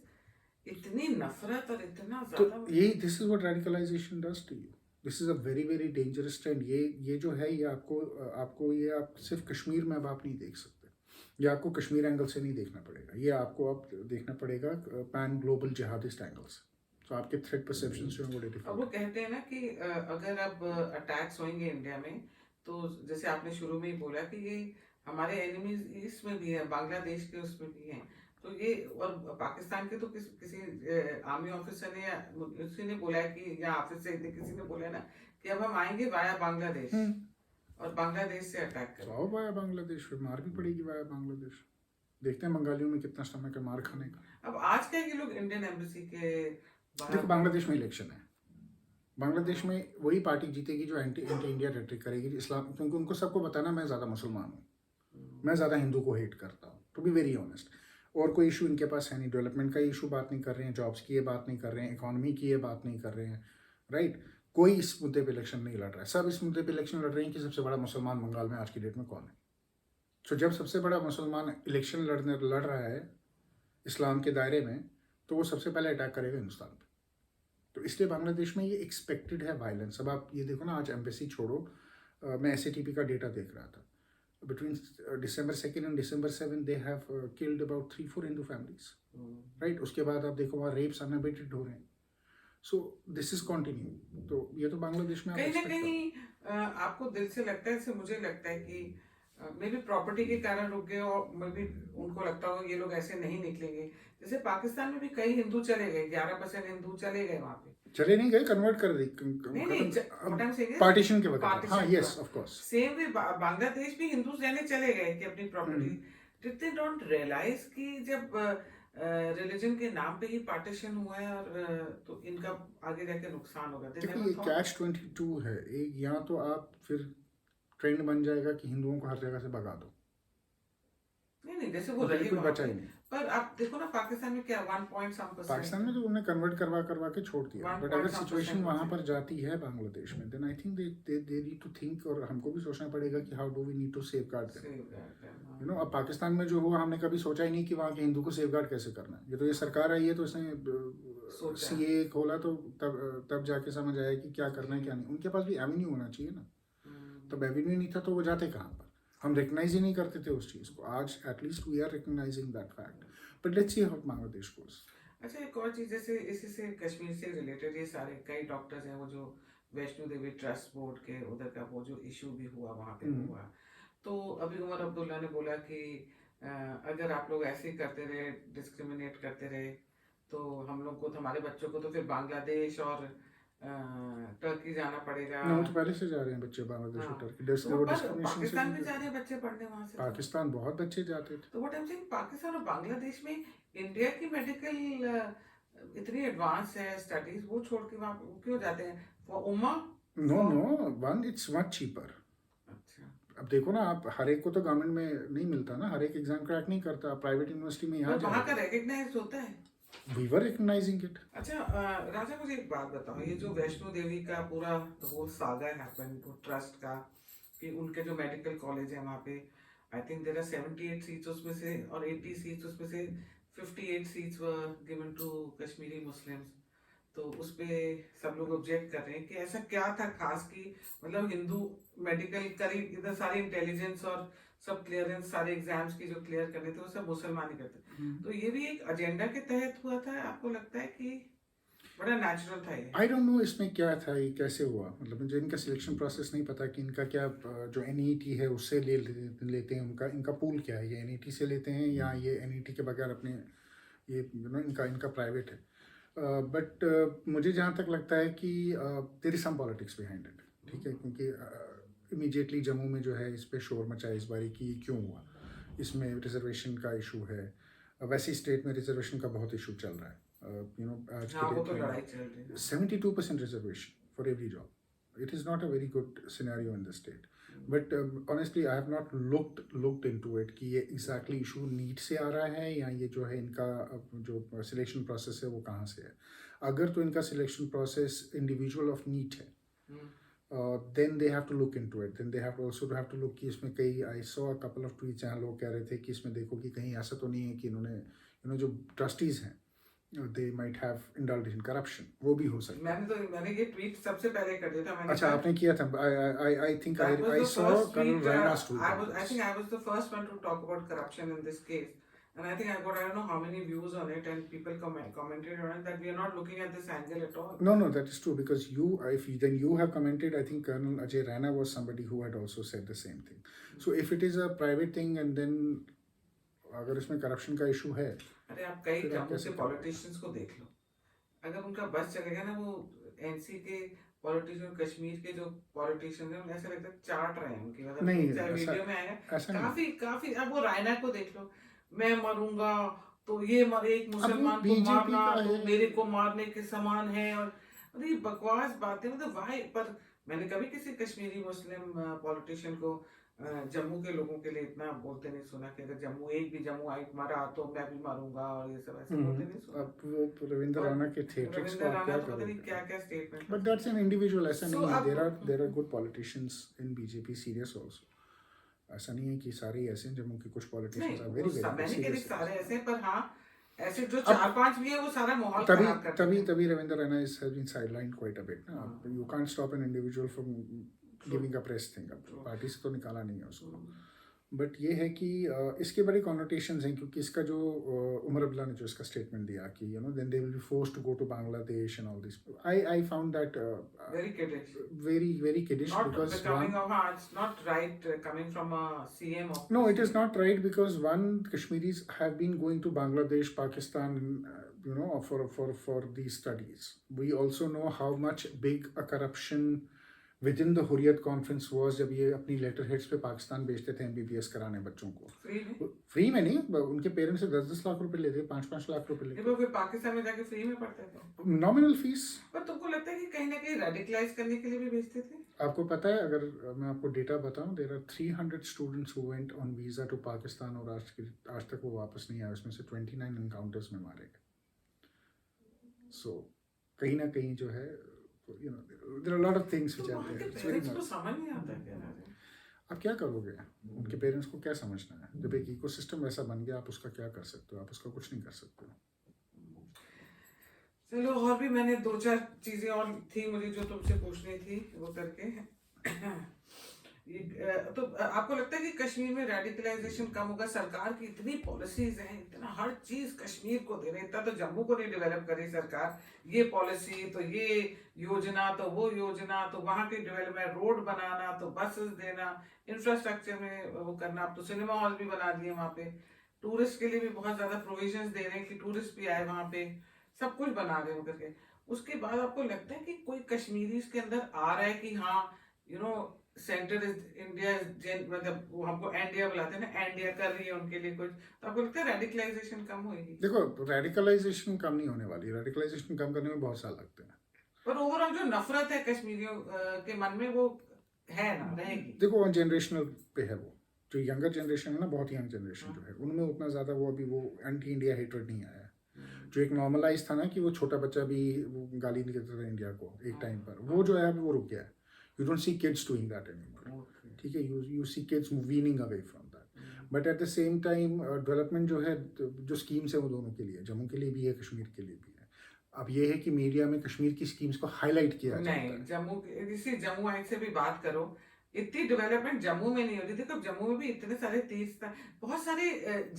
इतनी नफरत और इतना तो ज्यादा. यही, this is what radicalisation does to you. This is a very very dangerous trend. ये जो है ये आपको ये आप सिर्फ कश्मीर में अब आप नहीं देख सकते, ये आपको कश्मीर एंगल से नहीं देखना पड़ेगा, ये आपको अब देखना पड़ेगा पैन ग्लोबल जिहादिस्ट एंगल से। तो आपके थ्रेट परसेप्शन जो है वो अब वो डिफरेंट कहते हैं ना कि अगर अब अटैक्स होंगे इंडिया में, तो जैसे आपने शुरू में ही बोला कि ये हमारे एनिमीज इसमें भी है, बांग्लादेश के उसमें भी हैं, तो ये और पाकिस्तान के तो किसी आर्मी ऑफिसर ने या उसी ने बोला है कि या ऑफिसर ने किसी ने बोला है ना कि अब हम आएंगे वाया बांग्लादेश है। और बांग्लादेश से अटैक तो करेंगे। आओ वाया बांग्लादेश, फिर मार भी पड़ेगी वाया बांग्लादेश। देखते हैं बंगालियों में कितना स्टमक है मार खाने का। अब आज क्या ये लोग इंडियन एम्बेसी के देखो बाहर, बांग्लादेश में इलेक्शन है, बांग्लादेश में वही पार्टी जीतेगी जो एंटी एंटी इंडिया रेटरिक करेगी इस्लाम, क्योंकि उनको सबको बताना मैं ज़्यादा मुसलमान हूँ, मैं ज़्यादा हिंदू को हेट करता हूँ, टू बी वेरी ऑनेस्ट। और कोई इशू इनके पास है नहीं, डेवलपमेंट का इशू बात नहीं कर रहे हैं, जॉब्स की ये बात नहीं कर रहे हैं, इकोनॉमी की ये बात नहीं कर रहे हैं, राइट। कोई इस मुद्दे पे इलेक्शन नहीं लड़ रहा है, सब इस मुद्दे पे इलेक्शन लड़ रहे हैं कि सबसे बड़ा मुसलमान बंगाल में आज की डेट में कौन है। सो जब सबसे बड़ा मुसलमान इलेक्शन लड़ रहा है इस्लाम के दायरे में, तो वो सबसे पहले अटैक करेगा हिंदुस्तान पे। तो इसलिए बांग्लादेश में ये एक्सपेक्टेड है वायलेंस। अब आप ये देखो ना, आज एम्बेसी छोड़ो, मैं SATP का डेटा देख रहा था, between December 2nd and December 7th they have killed about 3-4 Hindu families, right। उसके बाद आप देखो वहाँ रेप्स अनअबेटेड हो रहे हैं। So this is continue. तो ये तो बांग्लादेश में आप कहीं ना expect कहीं आपको दिल से लगता है, ऐसे मुझे लगता है कि मे बी प्रॉपर्टी के कारण रुक गए और मे बी उनको लगता होगा ये लोग ऐसे नहीं निकलेंगे। जैसे पाकिस्तान में भी कई हिंदू चले गए, 11% हिंदू चले गए वहां पे। चले नहीं गए, कन्वर्ट कर दी नहीं, पार्टीशन के वक्त। हाँ, yes of course. Same way Bangladesh भी हिंदू रहने चले गए कि अपनी property, did they don't realise कि जब रिलीजन के नाम पे ही पार्टीशन हुआ है और तो इनका आगे जाके नुकसान होगा। देखो ये catch-22 है एक, या तो आप फिर ट्रेंड बन जाएगा कि हिंदुओं को हर जगह से भगा दो, नहीं जैसे वो तो रहे कोई वहाँ बचा पे। ही नहीं। पर आप देखो ना पाकिस्तान में क्या 1.some%, पाकिस्तान में तो उन्हें कन्वर्ट करवा के छोड़ दिया। 1 बट अगर point some सिचुएशन percent वहाँ होती पर जाती है बांग्लादेश में, then I think they need to think, और हमको भी सोचना पड़ेगा कि how do we need to safeguard them. You know, अब पाकिस्तान में जो हुआ हमने कभी सोचा ही नहीं कि वहाँ के हिंदू को सेफगार्ड कैसे करना है। ये तो ये सरकार आई है तो इसने CAA खोला, तो तब जाके समझ आया कि क्या करना है क्या नहीं। उनके पास भी एवेन्यू होना चाहिए ना, तब एवेन्यू नहीं था तो वो जाते कहाँ पर। हम रिकग्नाइज ही नहीं करते थे उस चीज़ को। आज at least we are recognising that fact, but let's see how Bangladesh goes. अच्छा, एक और चीज, जैसे इसी से कश्मीर से रिलेटेड ये सारे कई डॉक्टर्स हैं, वो जो वैष्णो देवी ट्रस्ट बोर्ड के उधर का वो जो इशू भी हुआ वहाँ पे हुआ, तो अभी उमर अब्दुल्ला ने बोला कि अगर आप लोग ऐसे ही करते रहे, डिस्क्रिमिनेट करते रहे, तो हम लोग को, हमारे बच्चों को तो फिर बांग्लादेश और टर्की जाना पड़ेगा। वो तो पहले से जा रहे हैं बच्चे बांग्लादेश और टर्की, तो पर पाकिस्तान में जा रहे हैं बच्चे पढ़ने वहाँ से। पाकिस्तान बहुत बच्चे जाते थे। तो what I am saying, Pakistan और बांग्लादेश में इंडिया की मेडिकल इतनी एडवांस है स्टडीज, वो छोड़ के वहाँ क्यों जाते हैं? फॉर उम्मा? No one, it's much cheaper. अच्छा, अब देखो ना, आप हर एक को तो गवर्नमेंट में नहीं मिलता ना, हर एक एग्जाम क्रैक नहीं करता। प्राइवेट यूनिवर्सिटी में यहाँ वहाँ का रिकग्नाइज होता है। We were recognising it. अच्छा राजा, मुझे एक बात बताओ, ये जो वैष्णो देवी का पूरा वो सागा हैपन, वो ट्रस्ट का, कि उनके जो मेडिकल कॉलेज है वहाँ पे, I think there are 78 seats उसमें से, और 80 सीट्स उसमें से 58 seats were given to Kashmiri Muslims. तो उस पे सब लोग ऑब्जेक्ट कर रहे हैं कि ऐसा क्या था खास कि मतलब हिंदू मेडिकल करी, इधर सारी इंटेलिजेंस और सब क्लियरेंस, सारे एग्जाम्स की जो क्लियर करने थे वो सब मुसलमान ही करते। तो ये भी एक एजेंडा के तहत हुआ था, आपको लगता है कि बड़ा नेचुरल था ये? आई डोंट नो इसमें क्या था, ये कैसे हुआ, मतलब मुझे इनका सिलेक्शन प्रोसेस नहीं पता कि इनका क्या जो NET है उससे लेते हैं, इनका पूल क्या है, ये NET से लेते हैं या ये NET के बगैर अपने ये इनका प्राइवेट है। बट मुझे जहाँ तक लगता है कि there is some politics behind it, ठीक है, क्योंकि इमीडिएटली जम्मू में जो है इस पे शोर मचा इस बारी की क्यों हुआ, इसमें रिजर्वेशन का इशू है। वैसे स्टेट में रिजर्वेशन का बहुत इशू चल रहा है, आज हाँ, वो तो के लड़ाई चल रही है। 72% reservation for every job. It is not a very good scenario in the state. But honestly, I have not looked into it कि ये exactly issue नीट से आ रहा है या ये जो है इनका जो सिलेक्शन प्रोसेस है वो कहाँ से है। अगर तो इनका selection process individual of NEET है, then they have to look into it. Then they have to look कि इसमें कई, I saw a couple of tweets जहाँ लोग कह रहे थे कि इसमें देखो कि कहीं ऐसा तो नहीं है कि इन्होंने जो ट्रस्टीज हैं they might have indulged in corruption. वो भी हो सकता है. मैंने ये ट्वीट सबसे पहले कर दिया था. मैंने अच्छा, आपने किया था. I think I saw Colonel Raina's tweet. I think I was the first one to talk about corruption in this case, and I think I got, I don't know how many views on it, and people commented on it that we are not looking at this angle at all. No, that is true, because then you have commented. I think Colonel Ajay Raina was somebody who had also said the same thing. So if it is a private thing and then अगर इसमें corruption का issue है, अरे आप कई जम्मू के politicians को देख लो, अगर उनका बस चलेगा ना, वो एनसी के पॉलिटिशियन, कश्मीर के जो पॉलिटिशियन है, ऐसा लगता है चाट रहे हैं उनकी, मतलब नहीं, चाहे वीडियो में आएगा काफी. अब वो रायना को देख लो, मैं मरूंगा तो ये एक मुसलमान को मारना तो मेरे को मारने के समान है, और ये बकवास बातें. मतलब वाई. पर मैंने कभी किसी कश्मीरी मुस्लिम पॉलिटिशियन को जम्मू के लोगों के लिए इतना बोलते नहीं सुना कि अगर एक भी जम्मू आई मारा तो मैं भी मारूंगा, और ये सब ऐसे बोलते नहीं सुना. अब वो रविंद्र राणा के थिएट्रिक्स को क्या करोगे? क्या statement. But that's an individual. ऐसा नहीं है. There are good politicians in BJP serious also. ऐसा नहीं है कि सारे ऐसे हैं. जम्मू के कुछ पॉलिटिशियंस आर वेरी मैंने सारे ऐसे, पर हाँ ऐसे जो 4-5 भी है वो सारा माहौल खराब करते हैं. तभी Ravindra Rana has been sidelined quite a bit ना. You can't stop an individual from giving a press thing. अब पार्टी से तो निकाला नहीं है उसको. बट ये है कि इसके बड़े कॉनोटेशंस हैं, क्योंकि इसका जो उमर अब्दुल्ला ने जो इसका स्टेटमेंट दिया कि then they will be forced to go to Bangladesh and all this. I found that very kiddish. very kiddish, Not because it's not right coming from a CM of. No, it is not right, because Kashmiris have been going to Bangladesh, Pakistan, for these studies. We also know how much big a corruption within the Hurriyat conference was, जब ये अपनी letter heads पे पाकिस्तान भेजते थे MBBS कराने बच्चों को. Free में नहीं, उनके पेरेंट्स से 10-10 लाख रुपए लेते, 5-5 लाख रुपए लेते. फिर पाकिस्तान में जाके फ्री में पढ़ते थे. Nominal fees. पर तुमको लगता है कि कहीं ना कहीं रेडिकलाइज करने के लिए भी भेजते थे? आपको पता है, अगर मैं आपको डेटा बताऊं, there are 300 students who went on visa to Pakistan, और आज तक वो वापस नहीं आए. उसमें से 29 एनकाउंटर्स में मारे गए. सो कहीं ना कहीं जो है, there are a lot of things which are there. It's very much. समझ नहीं आता क्या. आप क्या करोगे? उनके पेरेंट्स को क्या समझना है? जब एक इकोसिस्टम वैसा बन गया, आप उसका क्या कर सकते हो? आप उसका कुछ नहीं कर सकते हो. चलो, और भी मैंने 2-4 चीजें और थी मुझे जो तुमसे पूछनी थी, वो करके. तो आपको लगता है कि कश्मीर में रेडिकलाइजेशन कम होगा? सरकार की इतनी पॉलिसीज हैं, इतना हर चीज कश्मीर को दे रहे हैं, इतना तो जम्मू को नहीं डेवलप करी सरकार. ये पॉलिसी तो ये योजना तो वो योजना, तो वहाँ की डेवलपमेंट, रोड बनाना तो बसेस देना, इंफ्रास्ट्रक्चर में वो करना. अब तो सिनेमा हॉल भी बना दिए वहाँ पे, टूरिस्ट के लिए भी बहुत ज्यादा प्रोविजंस दे रहे हैं कि टूरिस्ट भी आए वहाँ पे, सब कुछ बना रहे हैं करके. उसके बाद आपको लगता है कि कोई कश्मीरी के अंदर आ रहा है कि हाँ सेंटर इज इंडिया, मतलब वो हमको इंडिया बुलाते हैं ना, इंडिया कर रही है उनके लिए कुछ, तो आपको लगता है रेडिकलाइजेशन कम होगी? देखो, रेडिकलाइजेशन कम नहीं होने वाली. रेडिकलाइजेशन कम करने में बहुत साल लगते हैं, पर ओवरऑल जो नफरत है कश्मीरियों के मन में, वो है ना, रहेगी. देखो, जनरेशनल पे है. वो जो यंगर जनरेशन है ना, बहुत यंग जनरेशन जो है, उनमें उतना ज्यादा वो एंटी इंडिया हेट्रेड नहीं आया. जो एक नॉर्मलाइज था ना, कि वो छोटा बच्चा भी वो गाली नहीं देता था इंडिया को एक टाइम पर, वो जो है वो रुक गया है. You don't see kids doing that anymore. ठीक है, you see kids weaning away from that. But at the same time, development जो है, जो schemes है वो दोनों के लिए, जम्मू के लिए भी है, कश्मीर के लिए भी है. अब ये है कि मीडिया में कश्मीर की स्कीम्स को हाईलाइट किया जाता है. नहीं, जम्मू आई से भी बात करो, इतनी डेवलपमेंट जम्मू में नहीं हो रही. देखो, जम्मू में भी इतने सारे बहुत सारे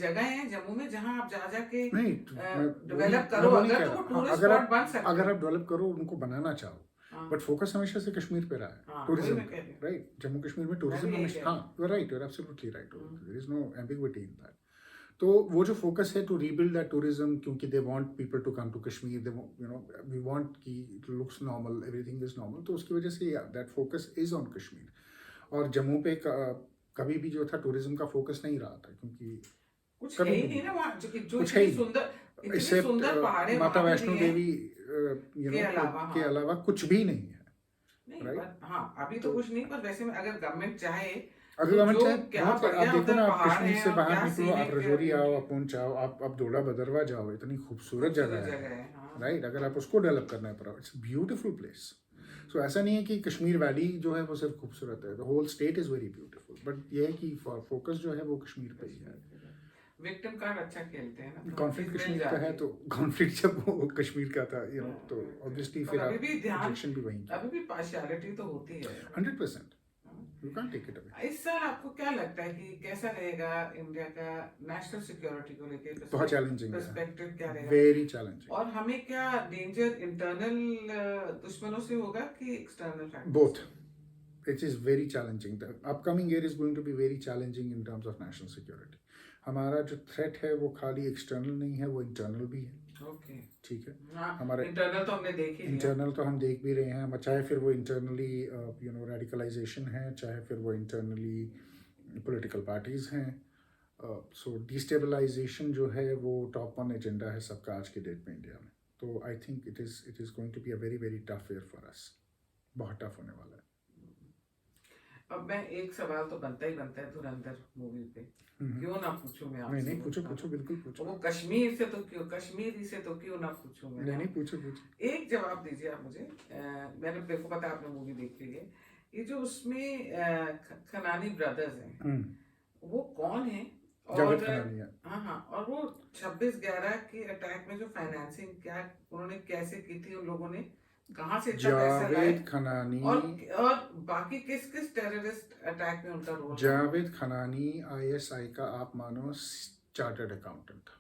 जगह हैं जम्मू में जहां आप जाके डेवलप करो. अगर तो वो टूरिस्ट स्पॉट बन सकता है, अगर आप डेवलप करो, उनको बनाना चाहो. बट फोकस हमेशा से कश्मीर पे रहा है, टूरिज्म, राइट. जम्मू कश्मीर में टूरिज्म हमेशा, हाँ, you are right, you are absolutely right. There is no ambiguity in that. तो वो जो फोकस है टू रीबिल्ड दैट टूरिज्म, क्योंकि they want people to come to Kashmir, they we want कि it looks normal, everything is normal. तो उसकी वजह से that focus is on Kashmir. और जम्मू पे कभी भी जो था टूरिज्म का फोकस नहीं रहा था, क्योंकि कुछ है ही नहीं ना वहाँ, जो सुंदर पहाड़े, माता वैष्णो देवी के अलावा कुछ भी नहीं है. राइट. हाँ, अभी तो कुछ नहीं, पर वैसे में अगर गवर्नमेंट चाहे, आप देखो ना, आप कश्मीर से बाहर निकलो, आप रजौरी आओ, आप पूंछ आओ, आप दोड़ा भदरवा जाओ, इतनी खूबसूरत जगह है, राइट. अगर आप उसको डेवलप करना है, इट्स ब्यूटीफुल प्लेस. सो ऐसा नहीं है कि कश्मीर वैली जो है वो सिर्फ खूबसूरत है. The whole state is very beautiful. But ये है कि फोकस जो है वो कश्मीर पे ही है. विक्टिम कार्ड अच्छा खेलते हैं ना, तो कॉन्फ्लिक्ट चीज़ मिल कश्मीर का जाती है तो कॉन्फ्लिक्ट जब वो कश्मीर का था तो ऑब्वियसली पर फिर अभी आप भी ध्यान, रिजेक्शन भी वहीं अभी भी पार्शियलिटी तो होती है। 100%, you can take it away. इस साल आपको क्या लगता है कि कैसा रहेगा इंडिया का नेशनल सिक्योरिटी को लेके? बहुत चैलेंजिंग है, पर्सपेक्टिव क्या रहेगा? Very challenging. और हमें क्या डेंजर इंटरनल दुश्मनों से होगा कि एक्सटर्नल फैक्टर्स बोथ, से? It is very challenging. The upcoming year is going to be very challenging in terms of national security. हमारा जो थ्रेट है वो खाली एक्सटर्नल नहीं है, वो इंटरनल भी है। ओके, ठीक है, हाँ, हमारे इंटरनल तो हमने देख ही लिया। इंटरनल तो हम देख भी रहे हैं, चाहे फिर वो इंटरनली रेडिकलाइजेशन है, चाहे फिर वो इंटरनली पॉलिटिकल पार्टीज़ हैं। सो डिस्टेबलाइजेशन जो है वो टॉप वन एजेंडा है सबका आज के डेट में इंडिया में। तो I think it is going to be a very very tough year for us, बहुत टफ होने वाला है। अब मैं एक सवाल तो बनता ही बनता है धुरंधर मूवी पे, क्यों ना पूछूं मैं आपसे? नहीं पूछो पूछो, बिल्कुल पूछो। वो कश्मीर से तो क्यों, कश्मीरी से तो क्यों ना पूछूं मैं? नहीं पूछो पूछो। एक जवाब दीजिए आप मुझे। मैंने देखो पता है आपने मूवी देखी है, ये जो उसमें खनानी ब्रदर्स हैं, वो कौन है? जावेद खनानी है। हाँ हाँ, और वो 26/11 के अटैक में जो फाइनेंसिंग क्या उन्होंने कैसे की थी, उन लोगों ने कहाँ से इतना पैसा लाए? जावेद खनानी और बाकी किस किस टेररिस्ट अटैक में उनका रोल? जावेद खनानी आईएसआई का आप मानो चार्टर्ड अकाउंटेंट था।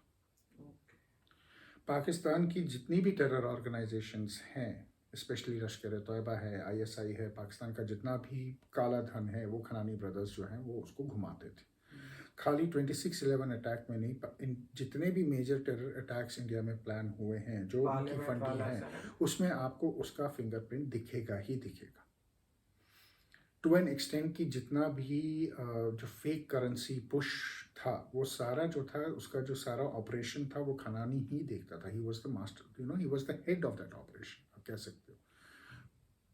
पाकिस्तान की जितनी भी टेरर ऑर्गेनाइजेशंस हैं, स्पेशली लश्कर तैयबा है, आईएसआई है, पाकिस्तान का जितना भी काला धन है वो खनानी ब्रदर्स जो हैं वो उसको घुमाते थे। खाली 26/11 अटैक में नहीं, इन जितने भी मेजर टेरर अटैक्स इंडिया में प्लान हुए हैं, जो उनकी फंडिंग है, उसमें आपको उसका फिंगरप्रिंट दिखेगा ही दिखेगा। टू एन एक्सटेंट कि जितना भी जो फेक करेंसी पुश था, वो सारा जो था, उसका जो सारा ऑपरेशन था वो खनानी ही देखता था। He was the master, he was the head of that operation, आप कह सकते हो,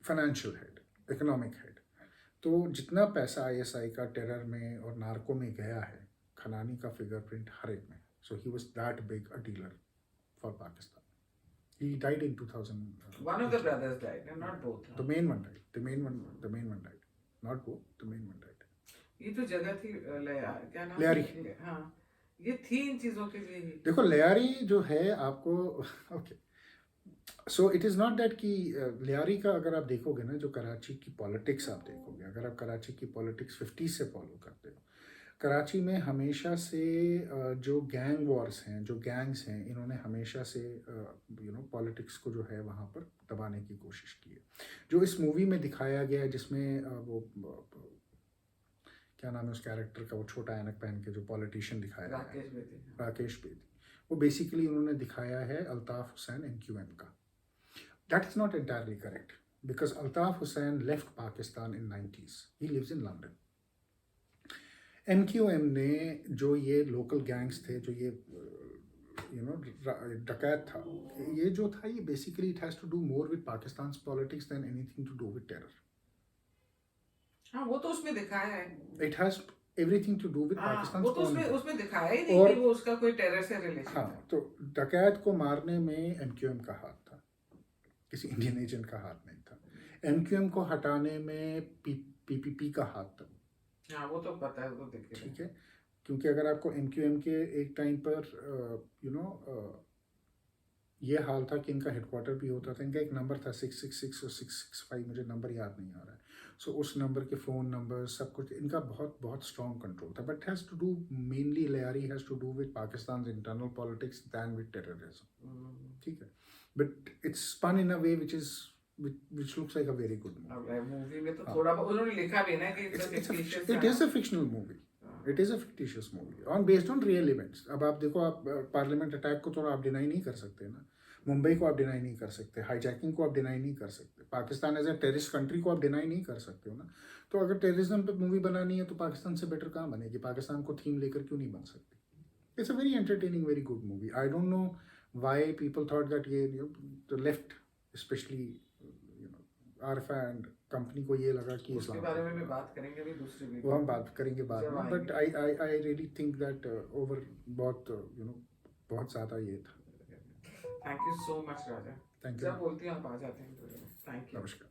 फाइनेंशियल हेड, इकोनॉमिक हेड। तो जितना पैसा आईएसआई का टेरर में और नार्को में गया है, खनानी का फिंगरप्रिंट हर एक में। So he was that big a dealer for Pakistan. He died in 2000. One of the brothers died, and not both. The main one died. The main one died. Not both. The main one died. ये तो जगह थी क्या नाम? लियारी। हाँ, ये थी इन चीजों के लिए ही। देखो लियारी जो है आपको, okay, so it is not that कि लियारी का अगर आप देखोगे ना, जो कराची की पॉलिटिक्स आप देखोगे, अगर आप कराची की पॉलिटिक्स 50 से फॉलो करते हो, कराची में हमेशा से जो गैंग वॉर्स हैं, जो गैंग्स हैं, इन्होंने हमेशा से पॉलिटिक्स को जो है वहाँ पर दबाने की कोशिश की है। जो इस मूवी में दिखाया गया है, जिसमें वो क्या नाम है उस कैरेक्टर का, वो छोटा ऐनक पहन के जो पॉलिटिशियन दिखाया है, राकेश बेदी, वो बेसिकली उन्होंने दिखाया है अल्ताफ हुसैन MQM का। That is not entirely correct because Altaf Hussain left Pakistan in 90s. He lives in London. MQM ने जो ये लोकल गैंग्स थे, जो ये डकैत था, ये जो था, ये basically it has to do more with Pakistan's politics than anything to do with terror. हाँ, वो तो उसमें दिखाया है। It has everything to do with Pakistan. वो तो उसमें दिखाया ही नहीं कि वो उसका कोई टेरर से रिलेशन। हाँ, तो डकैत को मारने में MQM का हाथ था, किसी इंडियन एजेंट का हाथ नहीं था। MQM को हटाने में PPP का हाथ था। हाँ, वो तो पता है, वो तो ठीक है, क्योंकि अगर आपको MQM के एक टाइम पर ये हाल था कि इनका हेडक्वार्टर भी होता था, इनका एक नंबर था 666 और 665, मुझे नंबर याद नहीं आ रहा है। सो उस नंबर के फ़ोन नंबर सब कुछ इनका बहुत बहुत स्ट्रॉन्ग कंट्रोल था। But has to do mainly, Lyari has to do with Pakistan internal politics than with terrorism. ठीक है, but it's spun in a way which looks like a very good movie. Movie में तो थोड़ा उन्होंने लिखा भी ना कि it is a fictional movie. It is a fictitious movie based on real events. अब आप देखो, आप पार्लियामेंट अटैक को तो आप डिनाई नहीं कर सकते ना, मुंबई को आप डिनाई नहीं कर सकते, हाईजैकिंग को आप डिनाई नहीं कर सकते, Pakistan as a terrorist country को आप डिनाई नहीं कर सकते हो ना। तो अगर टेररिज्म पे मूवी बनानी है तो पाकिस्तान से बेटर कहाँ बनेगी? पाकिस्तान को थीम लेकर क्यों नहीं बन सकती? It's a very entertaining, very good movie. I don't know why people thought that ये the left, especially Arfa and company को ये लगा कि इसके बारे में भी बात करेंगे अभी दूसरी वीडियो, वो हम बात करेंगे बाद में। But I really think that over बहुत बहुत ज़्यादा ये था। Thank you so much Raja. Thank you. जब बोलती हूँ आप आ जाते हैं। Thank you. नमस्कार।